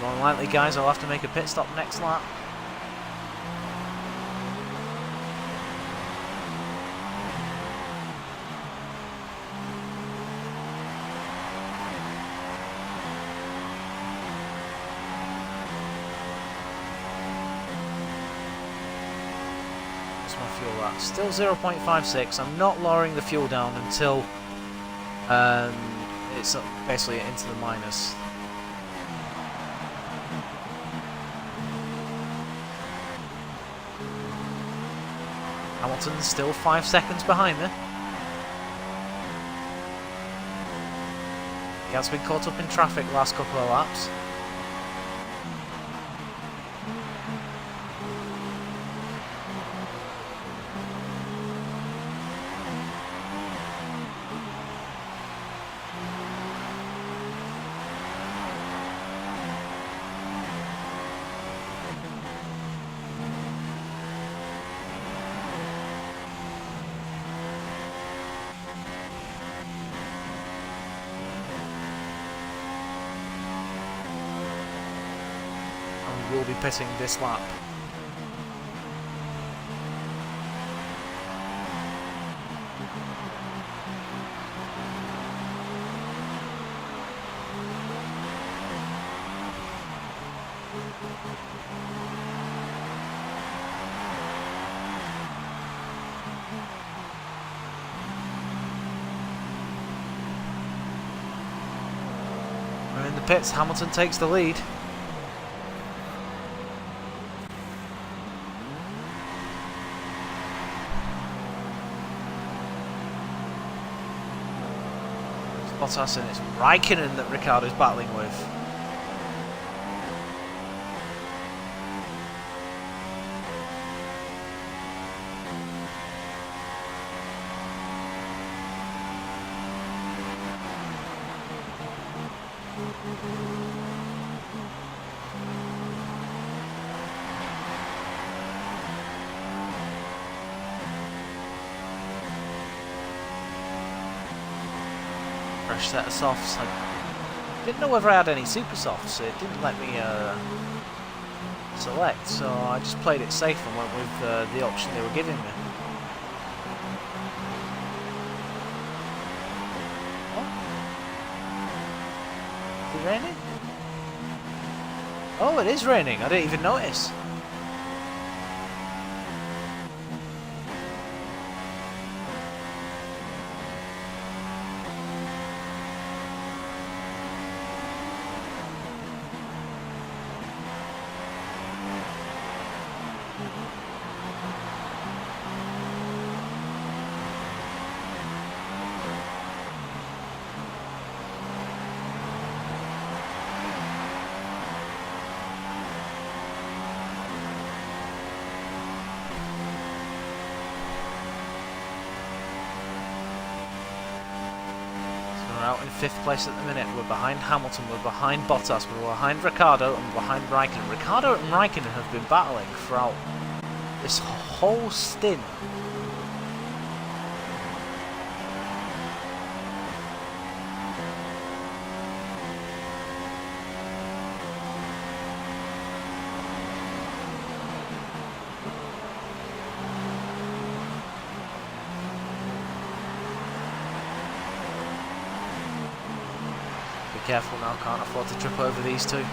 More than likely, guys, I'll have to make a pit stop next lap. What's my fuel at? Still 0.56. I'm not lowering the fuel down until it's basically into the minus. Hamilton's still 5 seconds behind me. He has been caught up in traffic the last couple of laps. Will be pitting this lap. We're in the pits. Hamilton takes the lead. Bottas, and it's Raikkonen that Ricciardo's battling with. Fresh set of softs. I didn't know whether I had any super softs. It didn't let me select, so I just played it safe and went with the option they were giving me. Oh. Is it raining? Oh, it is raining. I didn't even notice. Out in 5th place at the minute. We're behind Hamilton, we're behind Bottas, we're behind Ricciardo, and we're behind Raikkonen. Ricciardo and Raikkonen have been battling throughout this whole stint. Careful now, can't afford to trip over these two.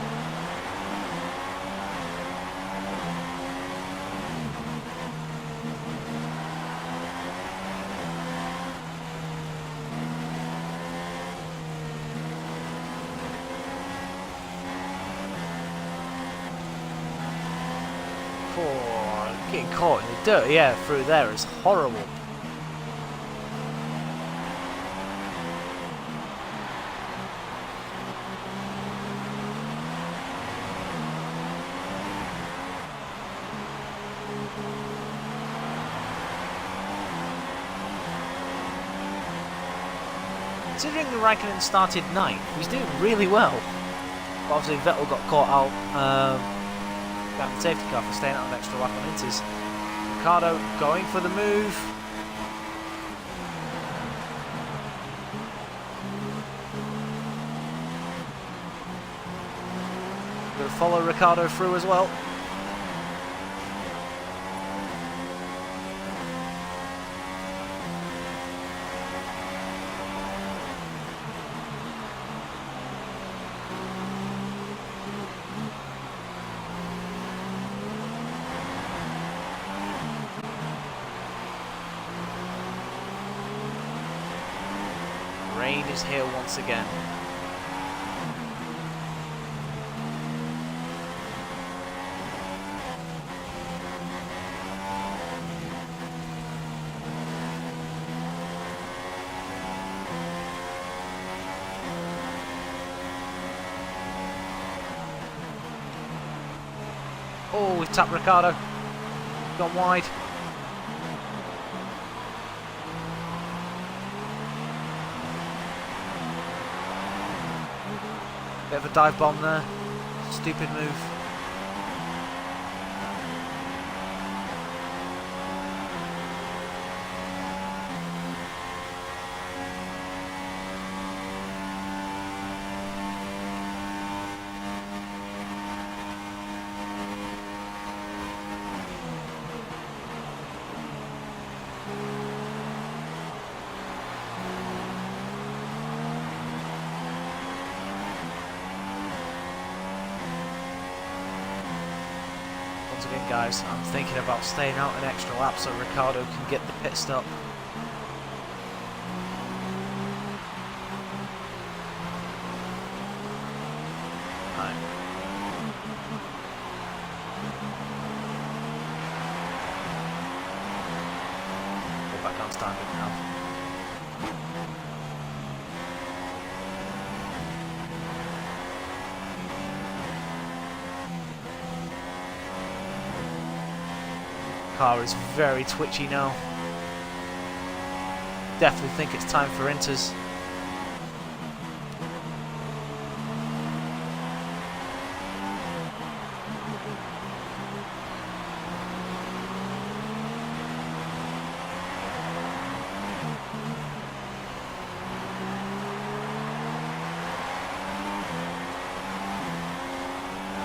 Oh, getting caught in the dirt, yeah, through there is horrible. Considering the Raikkonen started 9th, he's doing really well. But obviously Vettel got caught out behind the safety car for staying out an extra lap on Inters. Ricciardo going for the move. Going to follow Ricciardo through as well. Rain is here once again. Oh, we've tapped Ricciardo. Gone wide. Bit of a dive bomb there. Stupid move. again, guys. I'm thinking about staying out an extra lap so Ricciardo can get the pit stop. Right. Go back down standard now. Car is very twitchy now. Definitely think it's time for inters.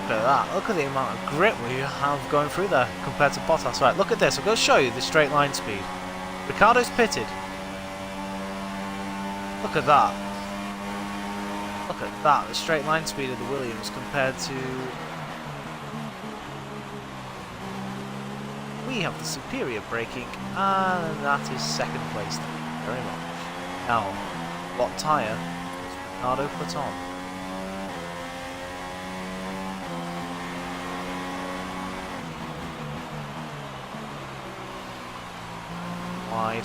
Look at that. Look at the amount of grip we have going through there compared to Bottas. Right, look at this. I'm going to show you the straight line speed. Ricciardo's pitted. Look at that. Look at that. The straight line speed of the Williams compared to... We have the superior braking, and that is second place. Thank you very much. Now, what tyre does Ricciardo put on? Wide.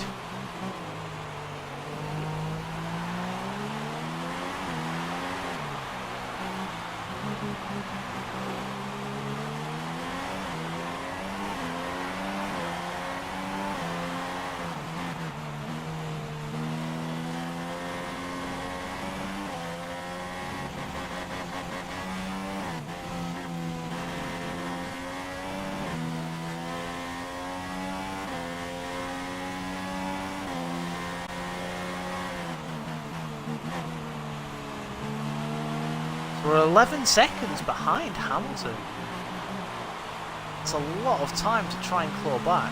We're 11 seconds behind Hamilton. It's a lot of time to try and claw back.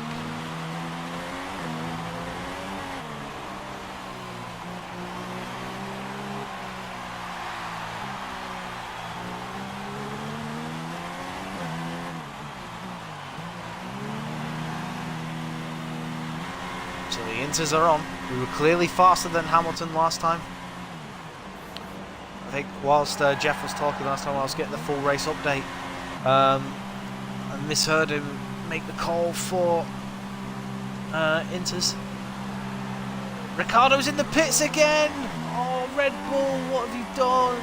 So the Inters are on. We were clearly faster than Hamilton last time. I think whilst Jeff was talking last time, I was getting the full race update. I misheard him make the call for Inters. Ricciardo's in the pits again! Oh, Red Bull, what have you done?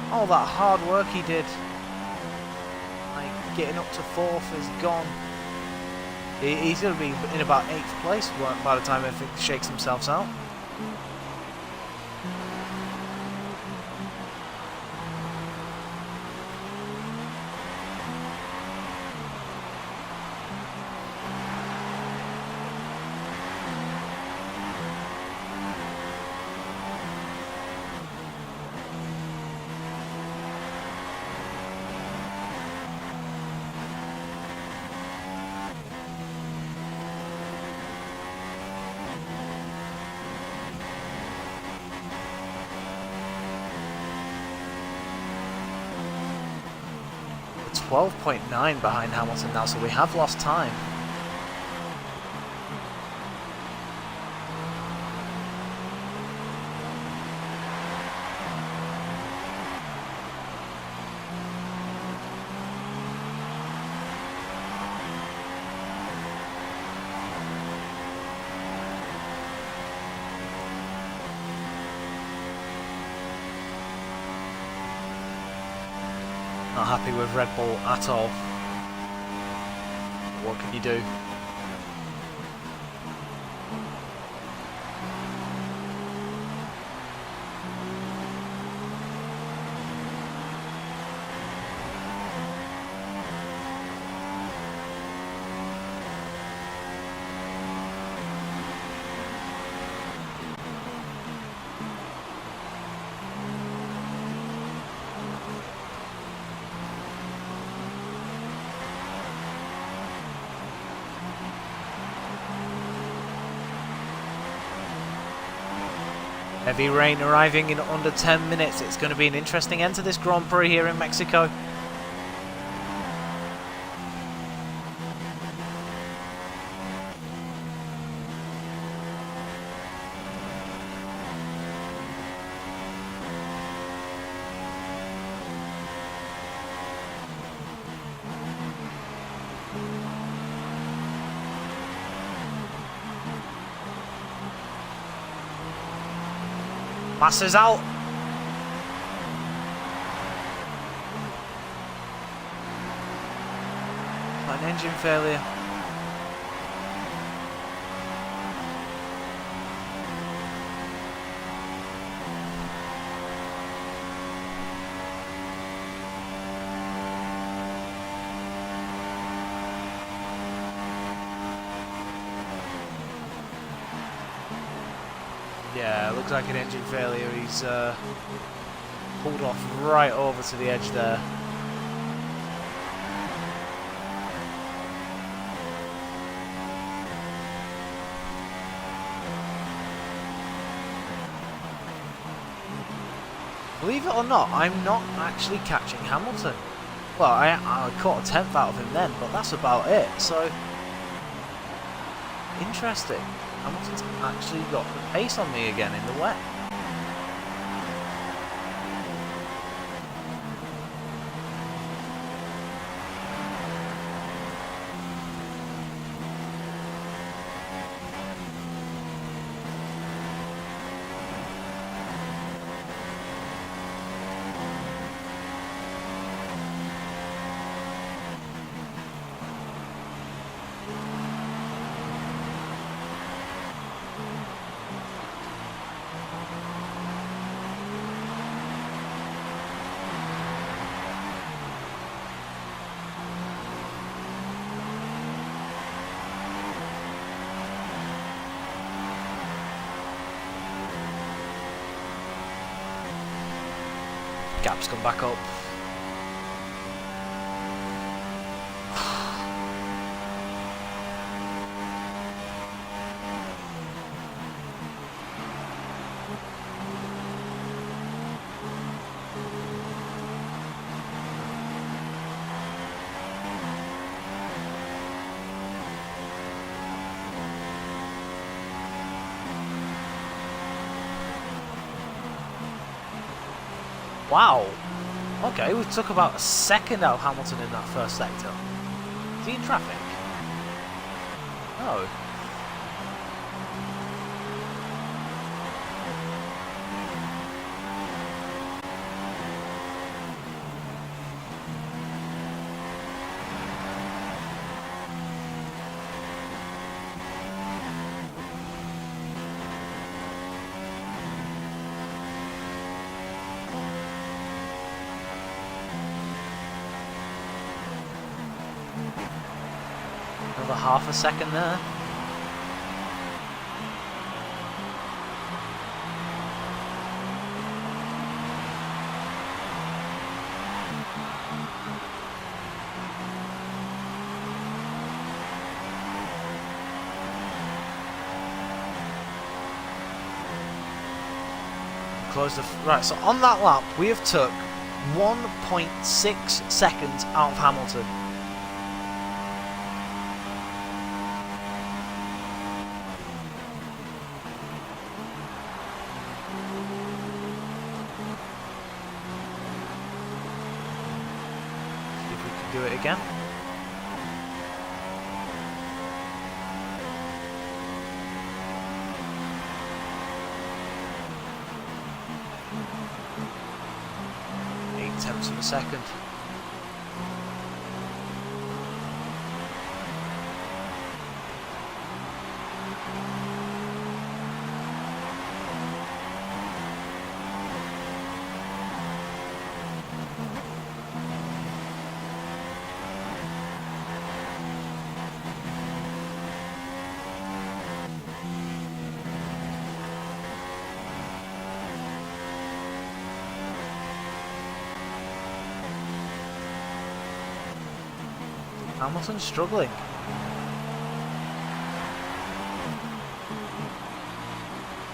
All that hard work he did, like getting up to 4th, is gone. He's going to be in about 8th place by the time everything shakes themselves out. We're 12.9 behind Hamilton now, so we have lost time. Not happy with Red Bull at all. What can you do? Heavy rain arriving in under 10 minutes. It's going to be an interesting end to this Grand Prix here in Mexico. Massa's out. An engine failure. Yeah, looks like an engine failure. He's pulled off right over to the edge there. Believe it or not, I'm not actually catching Hamilton. Well, I caught a 10th out of him then, but that's about it. So, interesting. Hamilton's actually got the pace on me again in the wet. Gap's come back up. Wow. Okay, we took about a second out of Hamilton in that first sector. Is he in traffic? No. Another half a second there. Right, so on that lap we have took 1.6 seconds out of Hamilton. See if we can do it again. Tenths of a second. Hamilton's struggling.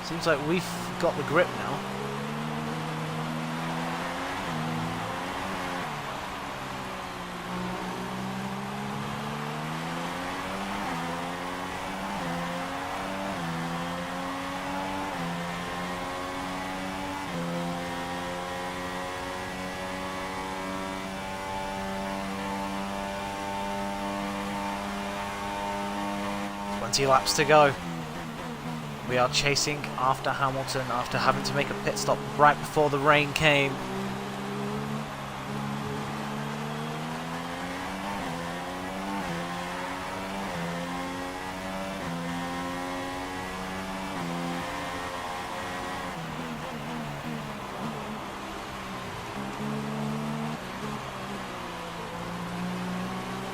Seems like we've got the grip now. Laps to go. We are chasing after Hamilton after having to make a pit stop right before the rain came.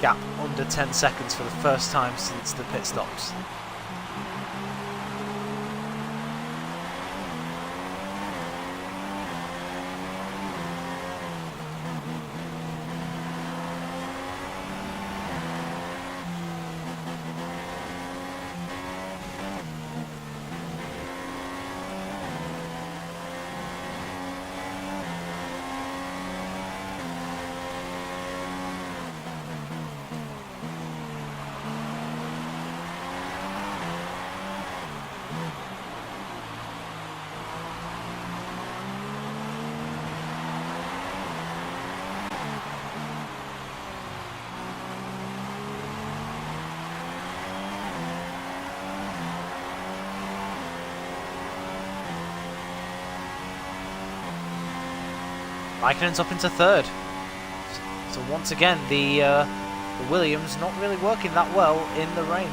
Gap under 10 seconds for the first time since the pit stops. Raikkonen's up into third. So once again, the Williams not really working that well in the rain.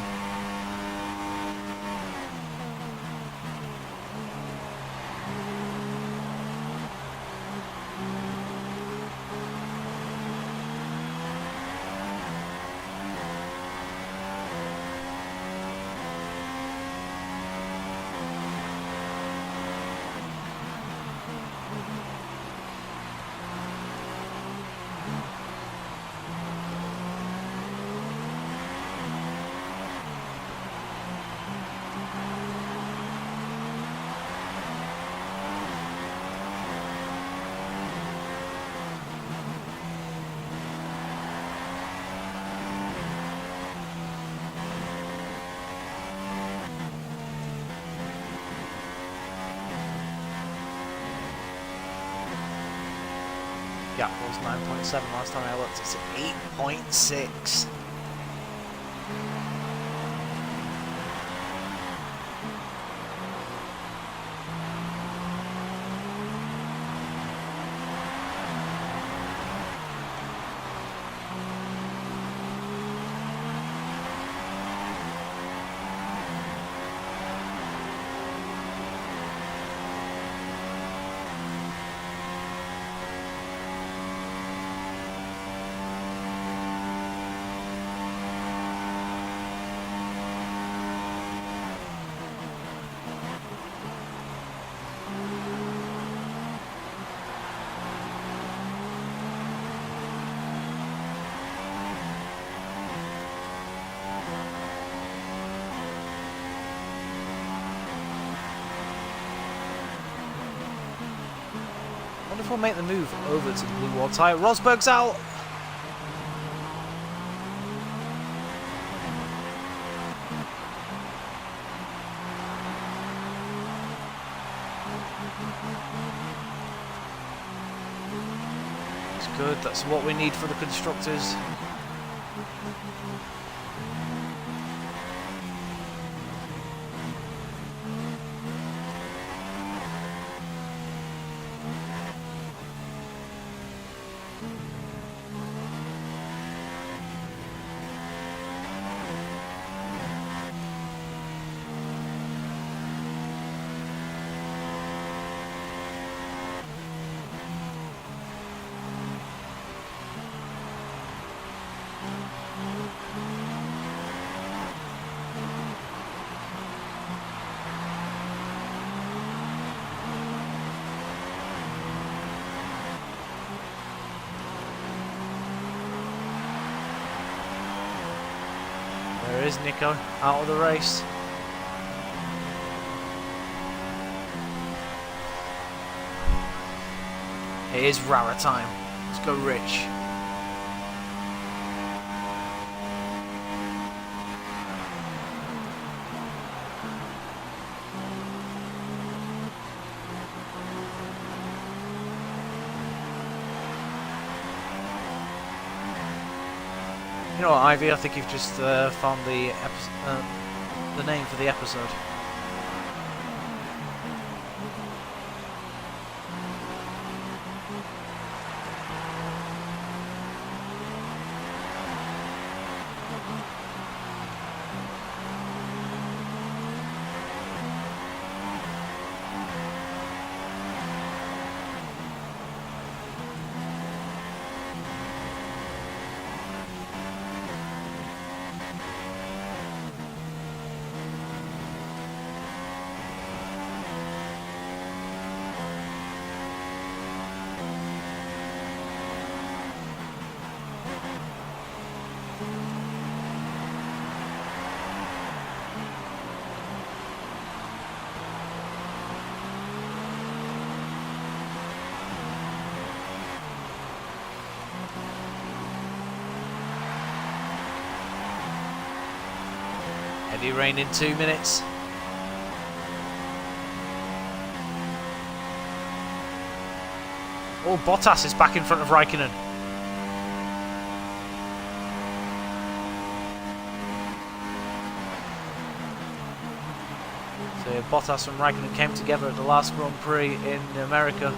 Gap was 9.7 last time I looked, it's 8.6. I wonder if we'll make the move over to the blue wall tyre. Rosberg's out! It's good, that's what we need for the constructors. There is Nico out of the race. It is Rara time. Let's go Rich. You know what, Ivy? I think you've just found the name for the episode. Heavy rain in 2 minutes. Oh, Bottas is back in front of Raikkonen. So Bottas and Raikkonen came together at the last Grand Prix in America.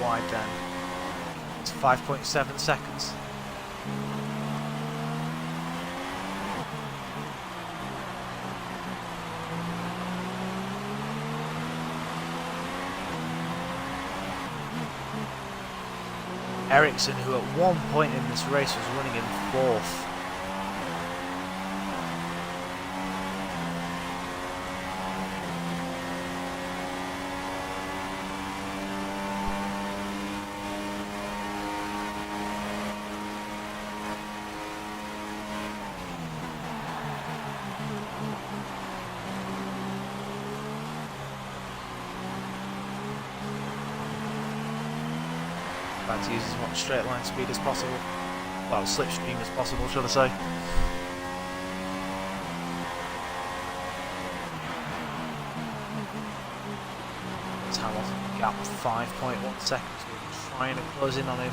Wide then. It's 5.7 seconds. Ericsson, who at one point in this race was running in 4th. To use as much straight line speed as possible, well, slipstream as possible, should I say. It's Hamilton gap 5.1 seconds. We're trying to close in on him.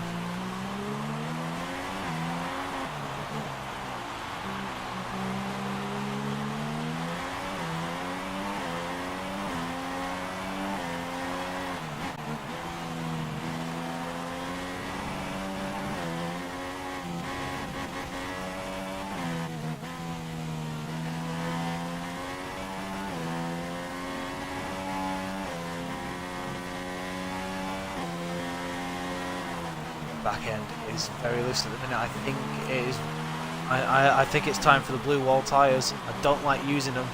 Back end is very loose at the minute. I think it is. I think it's time for the blue wall tyres. I don't like using them.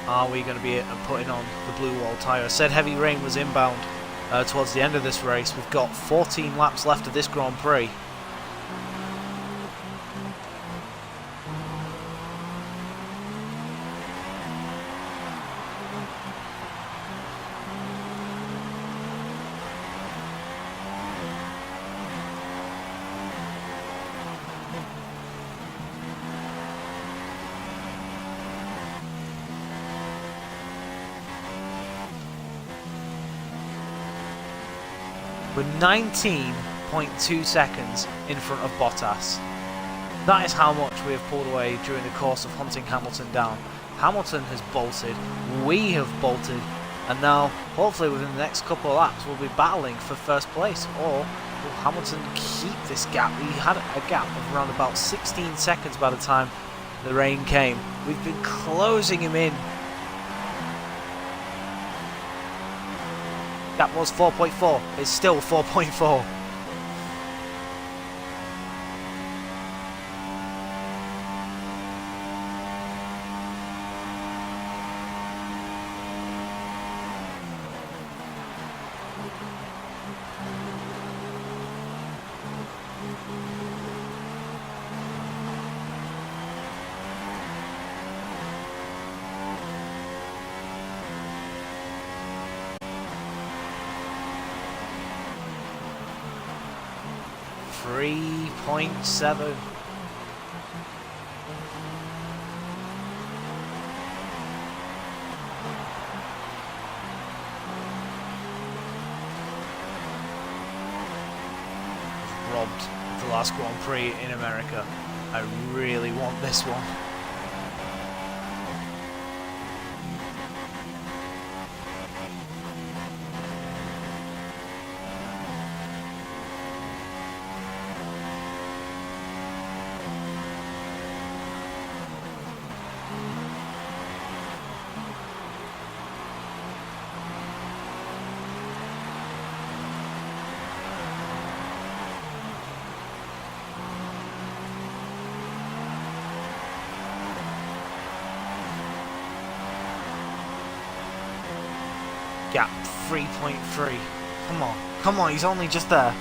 Are we going to be putting on the blue wall tyre? I said heavy rain was inbound towards the end of this race. We've got 14 laps left of this Grand Prix. We're 19.2 seconds in front of Bottas. That is how much we have pulled away during the course of hunting Hamilton down. Hamilton has bolted, we have bolted, and now, hopefully within the next couple of laps, we'll be battling for first place, or will Hamilton keep this gap? We had a gap of around about 16 seconds by the time the rain came. We've been closing him in. That was 4.4, it's still 4.4. .7. Robbed the last Grand Prix in America. I really want this one. Gap 3.3. Come on, he's only just there.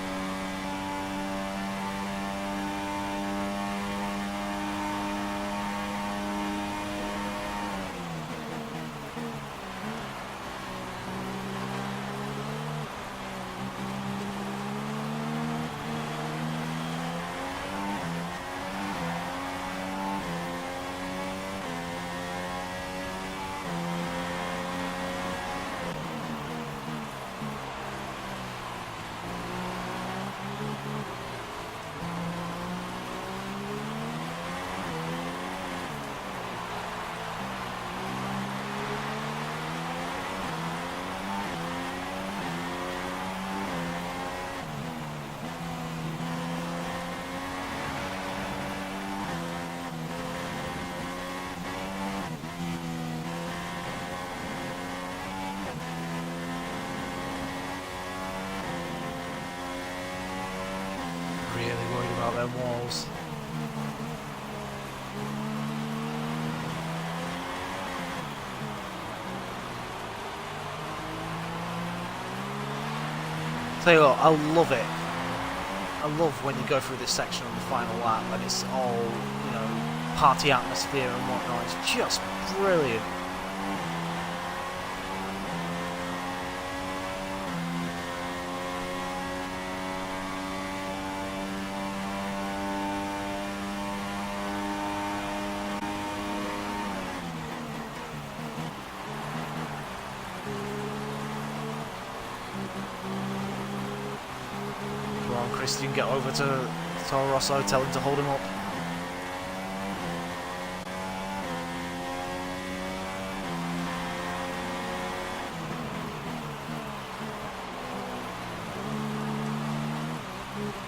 Really worried about them walls. Tell you what, I love it. I love when you go through this section on the final lap and it's all, you know, party atmosphere and whatnot. It's just brilliant. Christian, get over to Toro Rosso, tell him to hold him up.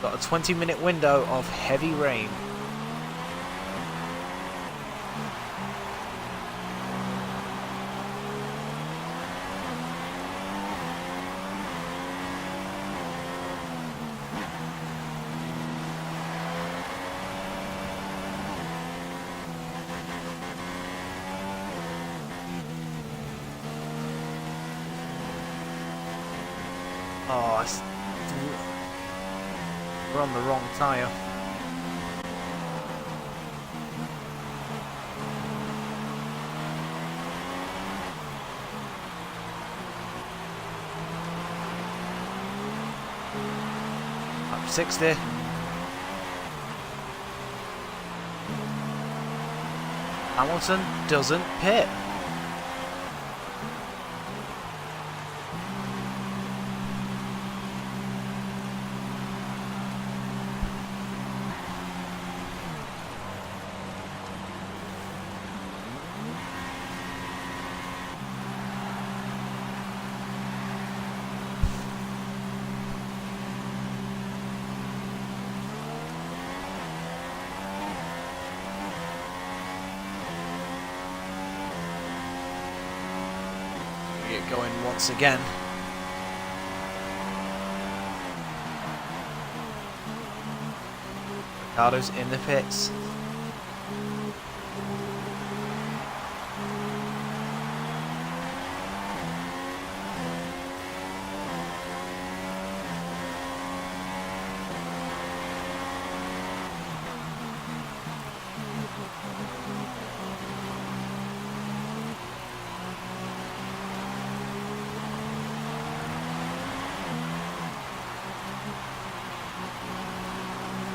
Got a 20-minute window of heavy rain. Oh, we're on the wrong tyre. Up 60. Hamilton doesn't pit. going once again. Ricciardo's in the pits.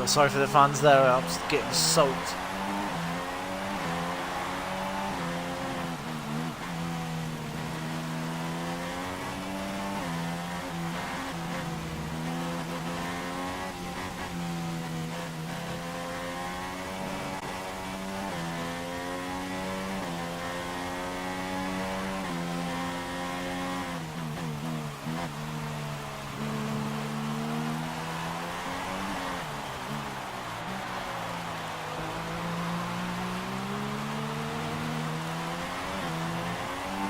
Sorry for the fans there, I'm just getting soaked.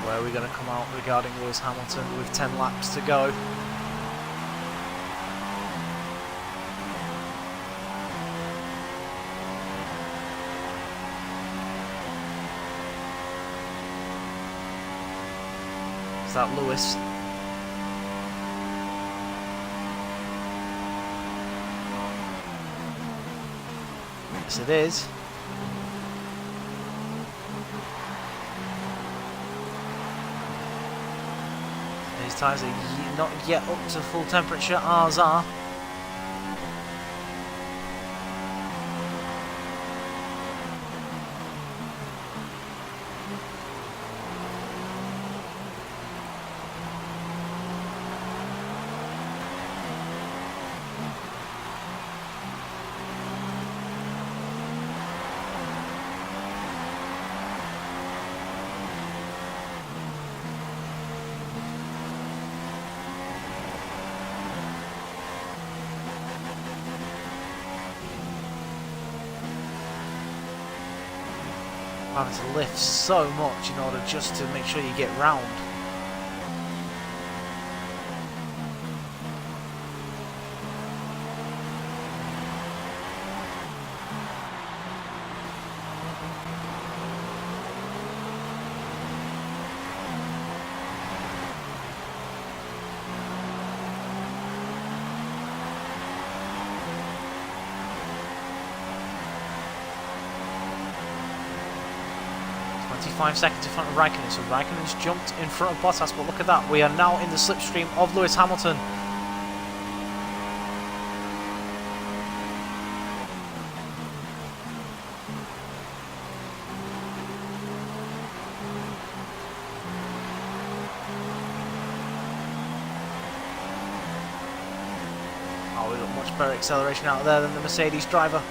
Where are we going to come out regarding Lewis Hamilton with 10 laps to go? Is that Lewis? Yes, it is. His tyres are not yet up to full temperature, ours are. Having to lift so much in order just to make sure you get round. Five seconds in front of Raikkonen, so Raikkonen's jumped in front of Bottas, but look at that, we are now in the slipstream of Lewis Hamilton. Oh, we got much better acceleration out there than the Mercedes driver.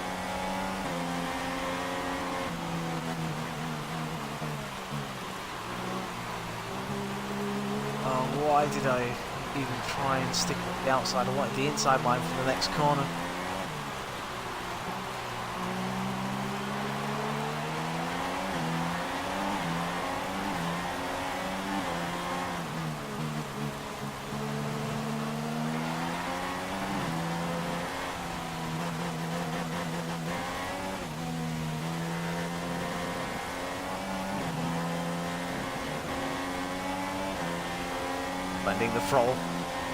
Why did I even try and stick with the outside? I wanted the inside line for the next corner. Blending the throttle. Will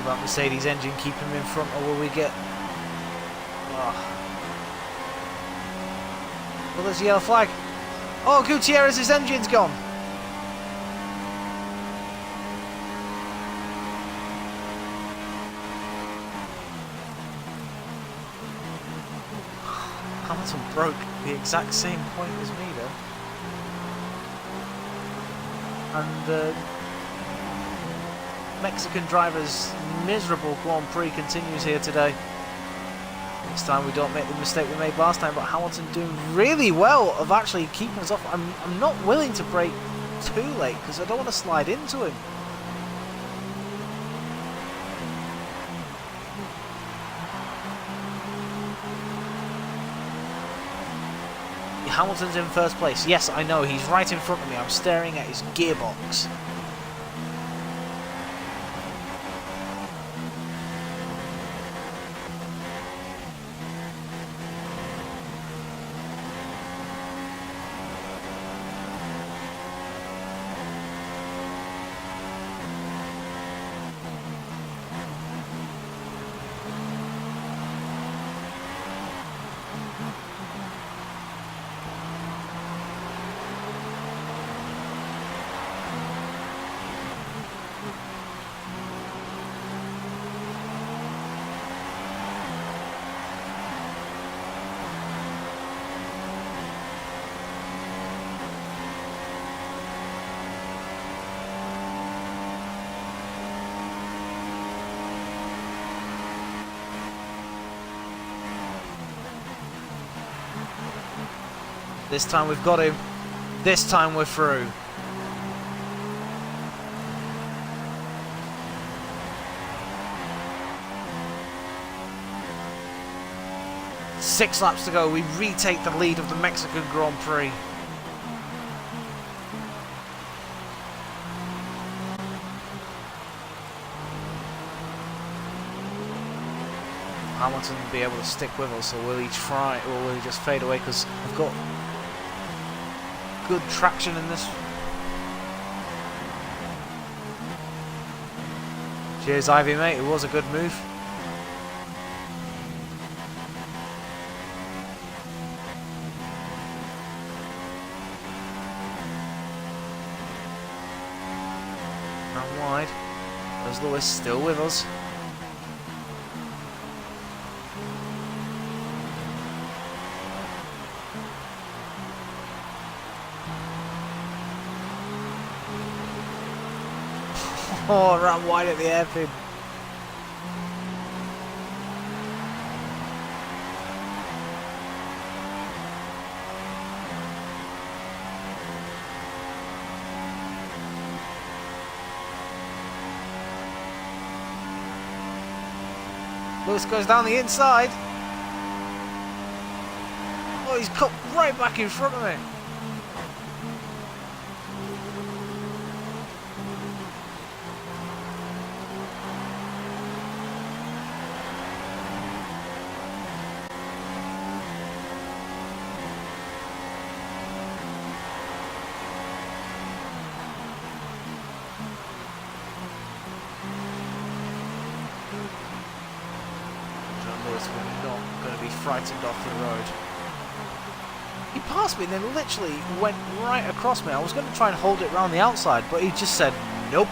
that Mercedes engine keep him in front, or will we get... Well, there's a yellow flag. Oh, Gutierrez's engine's gone. Hamilton broke the exact same point as me though. And the Mexican driver's miserable Grand Prix continues here today. This time we don't make the mistake we made last time, but Hamilton doing really well of actually keeping us off. I'm not willing to brake too late because I don't want to slide into him. Hamilton's in first place. Yes, I know, he's right in front of me. I'm staring at his gearbox. This time we've got him. This time we're through. Six laps to go. We retake the lead of the Mexican Grand Prix. Hamilton will be able to stick with us, or will he try, or will he just fade away? Because I've got good traction in this. Cheers, Ivy, mate. It was a good move. And wide. There's Lewis still with us. Oh, ran wide at the airpin. Lewis goes down the inside. Oh, he's cut right back in front of me. We're not going to be frightened off the road. He passed me and then literally went right across me. I was going to try and hold it round the outside, but he just said nope.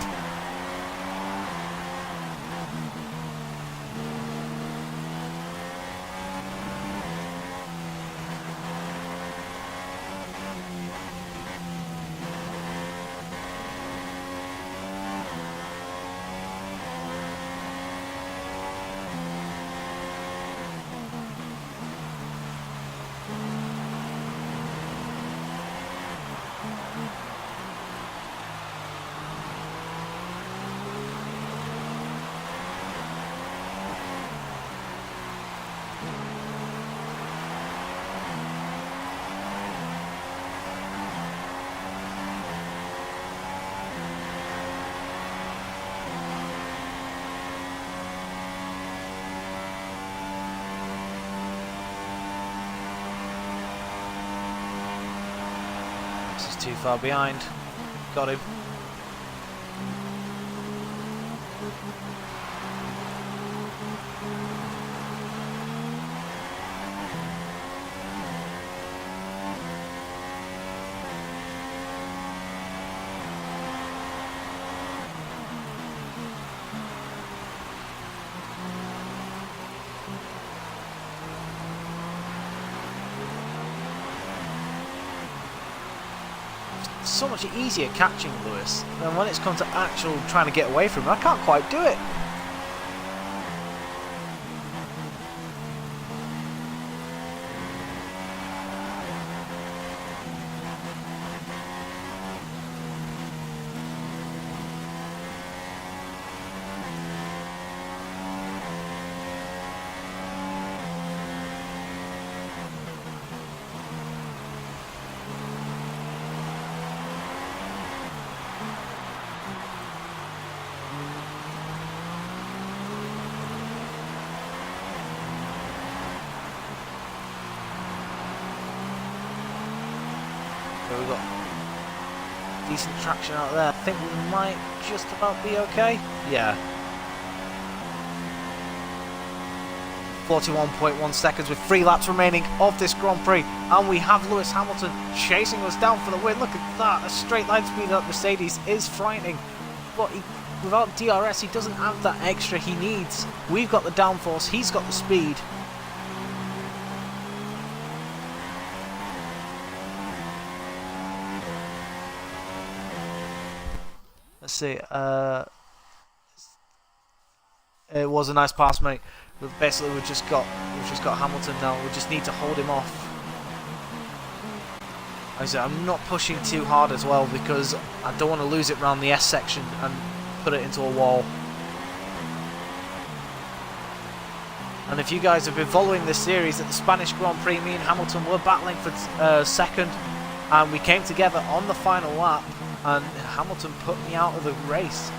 Too far behind. Got him. So much easier catching Lewis than when it's come to actual trying to get away from him. I can't quite do it. we've got decent traction out there. I think we might just about be okay. Yeah. 41.1 seconds with 3 laps remaining of this Grand Prix, and we have Lewis Hamilton chasing us down for the win. Look at that, a straight line speed of that Mercedes is frightening, but without DRS he doesn't have that extra he needs. We've got the downforce, he's got the speed. Let's see, it was a nice pass, mate. But basically we've just got Hamilton now. We just need to hold him off. Like I said, I'm not pushing too hard as well because I don't want to lose it around the S section and put it into a wall. And if you guys have been following this series, at the Spanish Grand Prix, me and Hamilton were battling for second, and we came together on the final lap, and Hamilton put me out of the race.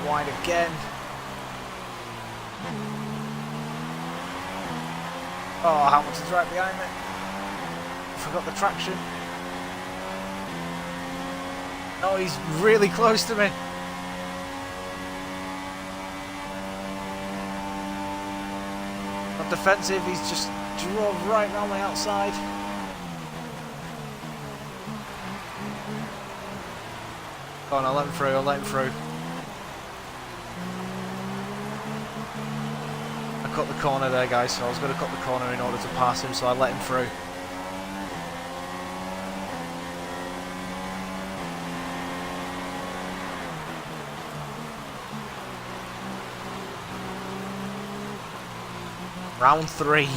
Wide again. Oh, Hamilton's right behind me. Forgot the traction. Oh, he's really close to me. Not defensive, he's just drove right round my outside. Go on, I'll let him through, I'll let him through. Cut the corner there, guys, so I was going to cut the corner in order to pass him, so I let him through. Round 3.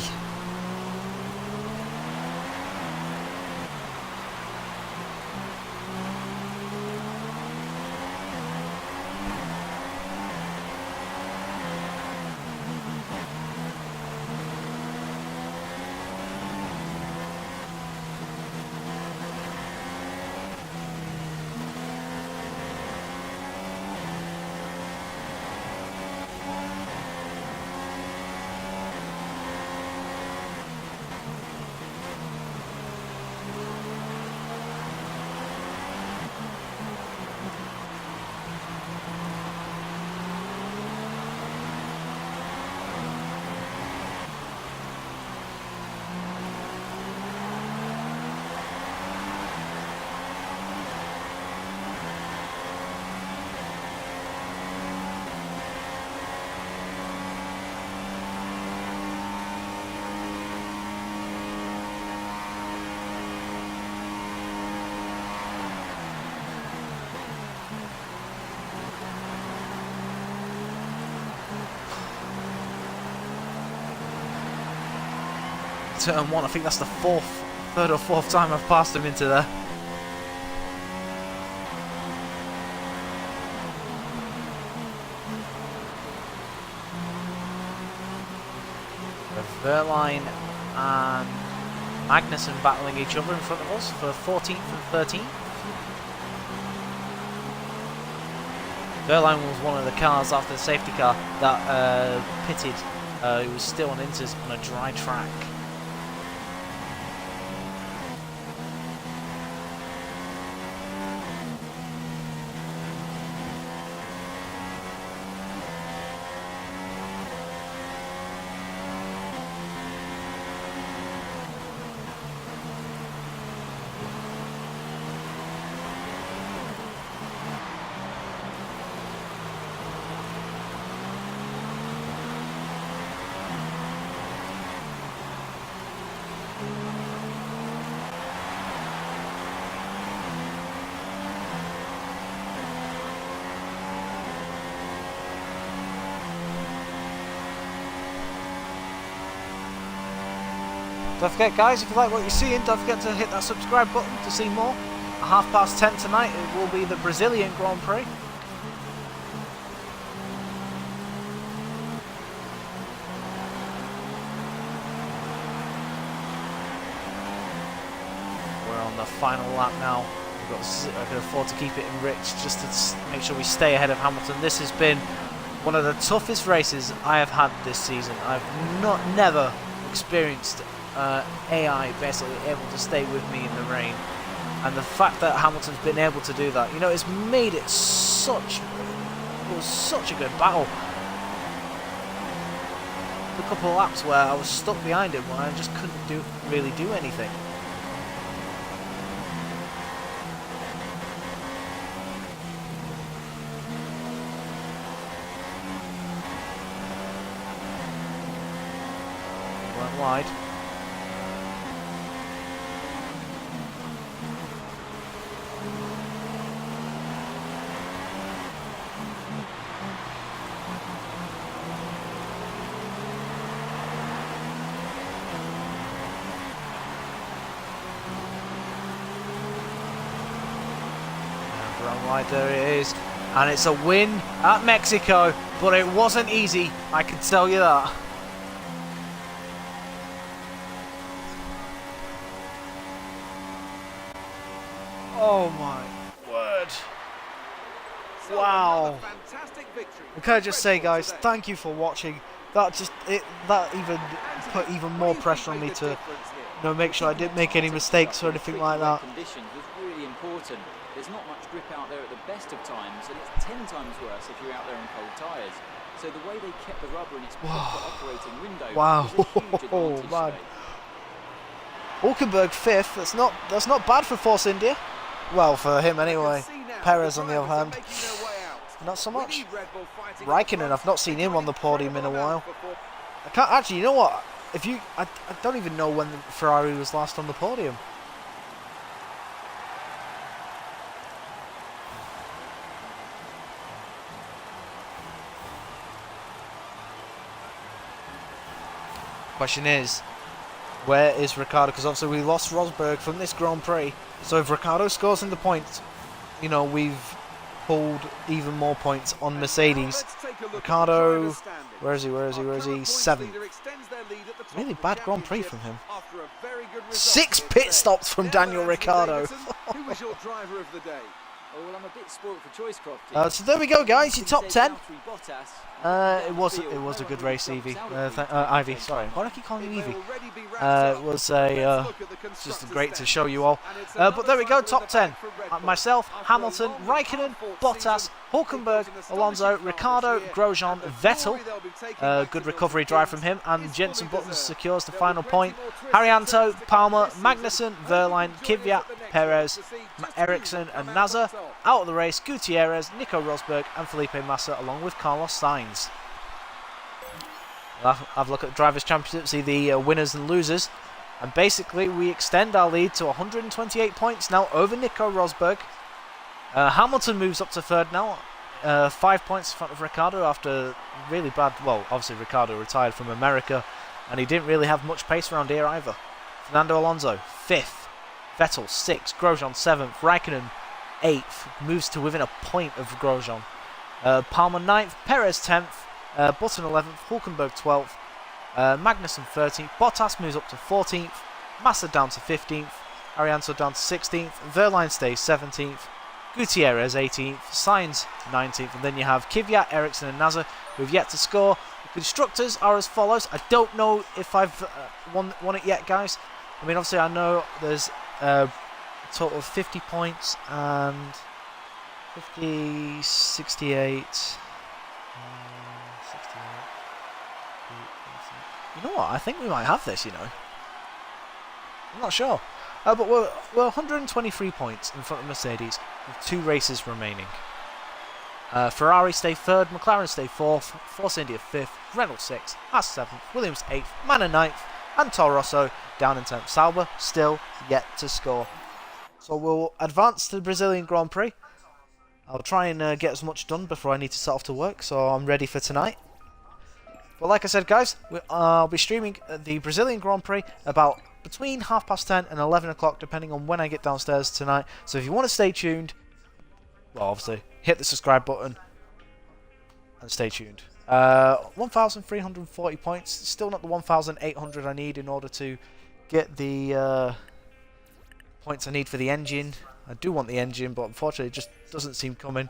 Turn 1, I think that's the third or fourth time I've passed him into there. Wehrlein and Magnussen battling each other in front of us for 14th and 13th. Wehrlein was one of the cars after the safety car that pitted. He was still on Inters on a dry track. Don't forget, guys, if you like what you're seeing, don't forget to hit that subscribe button to see more. 10:30 tonight, it will be the Brazilian Grand Prix. We're on the final lap now. I can afford to keep it enriched just to make sure we stay ahead of Hamilton. This has been one of the toughest races I have had this season. I've never experienced AI basically able to stay with me in the rain, and the fact that Hamilton's been able to do that, you know, it's made it such a good battle. A couple of laps where I was stuck behind him where I just couldn't really do anything. Went wide. Right, there it is, and it's a win at Mexico, but it wasn't easy, I can tell you that. Oh my word. Wow. And can I just say, guys, thank you for watching. That even put even more pressure on me to make sure I didn't make any mistakes or anything like that. Conditions was really important. There's not much grip out there at the best of times, and it's 10 times worse if you're out there in cold tyres. So the way they kept the rubber in its proper operating window was a huge advantage. Man. Hulkenberg 5th. That's not bad for Force India. Well, for him anyway. Perez on the other hand, not so much. Raikkonen, I've not seen him on the podium in a while. I can't actually. You know what? I don't even know when Ferrari was last on the podium. Question is, where is Ricciardo? Because obviously we lost Rosberg from this Grand Prix. So if Ricciardo scores in the points, you know, we've pulled even more points on Mercedes. Ricciardo, where is he? 7th. Really bad Grand Prix from him. 6 pit stops from Daniel Ricciardo. Who was your driver of the day? Oh, well, I'm a bit spoilt for choice, Crofty. So there we go, guys. Your top 10. It was a good race, Ivy. Ivy, sorry. Why do I keep calling you Evie? It was just great to show you all. But there we go, top 10. Myself, Hamilton, Raikkonen, Bottas, Hulkenberg, Alonso, Ricciardo, Grosjean, Vettel. Good recovery drive from him, and Jenson Button secures the final point. Haryanto, Palmer, Magnussen, Verline, Kvyat, Perez, Ericsson and Nasser. Out of the race, Gutierrez, Nico Rosberg and Felipe Massa, along with Carlos Sainz. We'll have a look at the Drivers' Championship, see the winners and losers. And basically, we extend our lead to 128 points now over Nico Rosberg. Hamilton moves up to 3rd now, 5 points in front of Ricciardo after really bad. Well, obviously Ricciardo retired from America, and he didn't really have much pace around here either. Fernando Alonso 5th, Vettel 6th, Grosjean 7th, Raikkonen 8th, moves to within a point of Grosjean. Palmer 9th, Perez 10th, Button 11th, Hulkenberg 12th, Magnussen 13th, Bottas moves up to 14th, Massa down to 15th, Arianto down to 16th, Verline stays 17th, Gutierrez 18th, Sainz 19th, and then you have Kvyat, Ericsson and Nasser, who have yet to score. The constructors are as follows. I don't know if I've won it yet, guys. I mean, obviously I know there's a total of 50 points and 50, 68, 68. You know what? I think we might have this, you know. I'm not sure. But we're 123 points in front of Mercedes with 2 races remaining. Ferrari stay 3rd, McLaren stay 4th, Force India 5th, Renault 6th, Haas 7th, Williams 8th, Manor 9th, and Toro Rosso down in 10th. Sauber still yet to score. So we'll advance to the Brazilian Grand Prix. I'll try and get as much done before I need to set off to work, so I'm ready for tonight. But like I said, guys, I'll be streaming the Brazilian Grand Prix about between 10:30 and 11 o'clock, depending on when I get downstairs tonight. So if you want to stay tuned, well, obviously, hit the subscribe button and stay tuned. 1,340 points. Still not the 1,800 I need in order to get the points I need for the engine. I do want the engine, but unfortunately it just doesn't seem coming.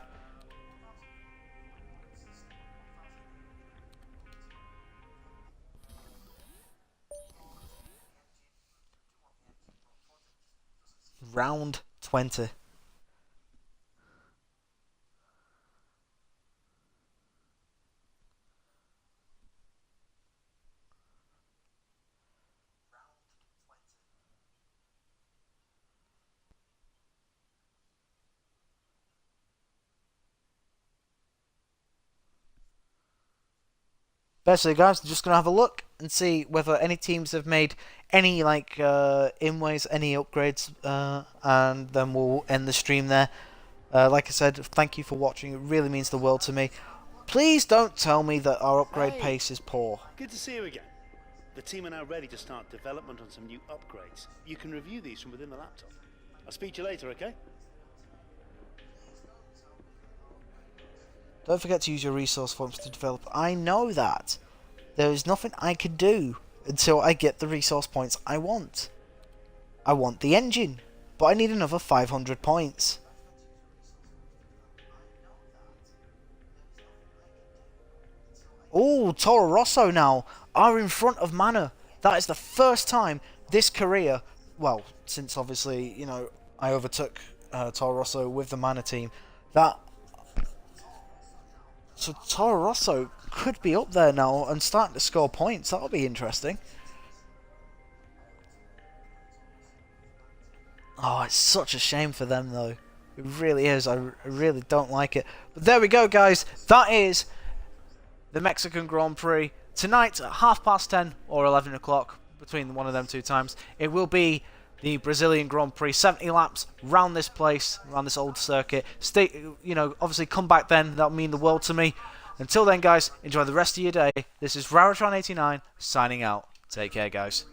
Round 20. Basically, guys, just going to have a look and see whether any teams have made any, like, inways, any upgrades, and then we'll end the stream there. Like I said, thank you for watching. It really means the world to me. Please don't tell me that our upgrade pace is poor. Good to see you again. The team are now ready to start development on some new upgrades. You can review these from within the laptop. I'll speak to you later, okay? Don't forget to use your resource forms to develop. I know that. There is nothing I can do until I get the resource points I want. I want the engine, but I need another 500 points. Oh, Toro Rosso now are in front of Manor. That is the first time this career, well, since obviously, you know, I overtook Toro Rosso with the Manor team, so Toro Rosso could be up there now and starting to score points. That'll be interesting. Oh, it's such a shame for them, though. It really is. I really don't like it. But there we go, guys. That is the Mexican Grand Prix. Tonight at 10:30 or 11 o'clock, between one of them two times, it will be the Brazilian Grand Prix, 70 laps round this place, around this old circuit. Stay, you know, obviously come back then. That'll mean the world to me. Until then, guys, enjoy the rest of your day. This is Raratron89 signing out. Take care, guys.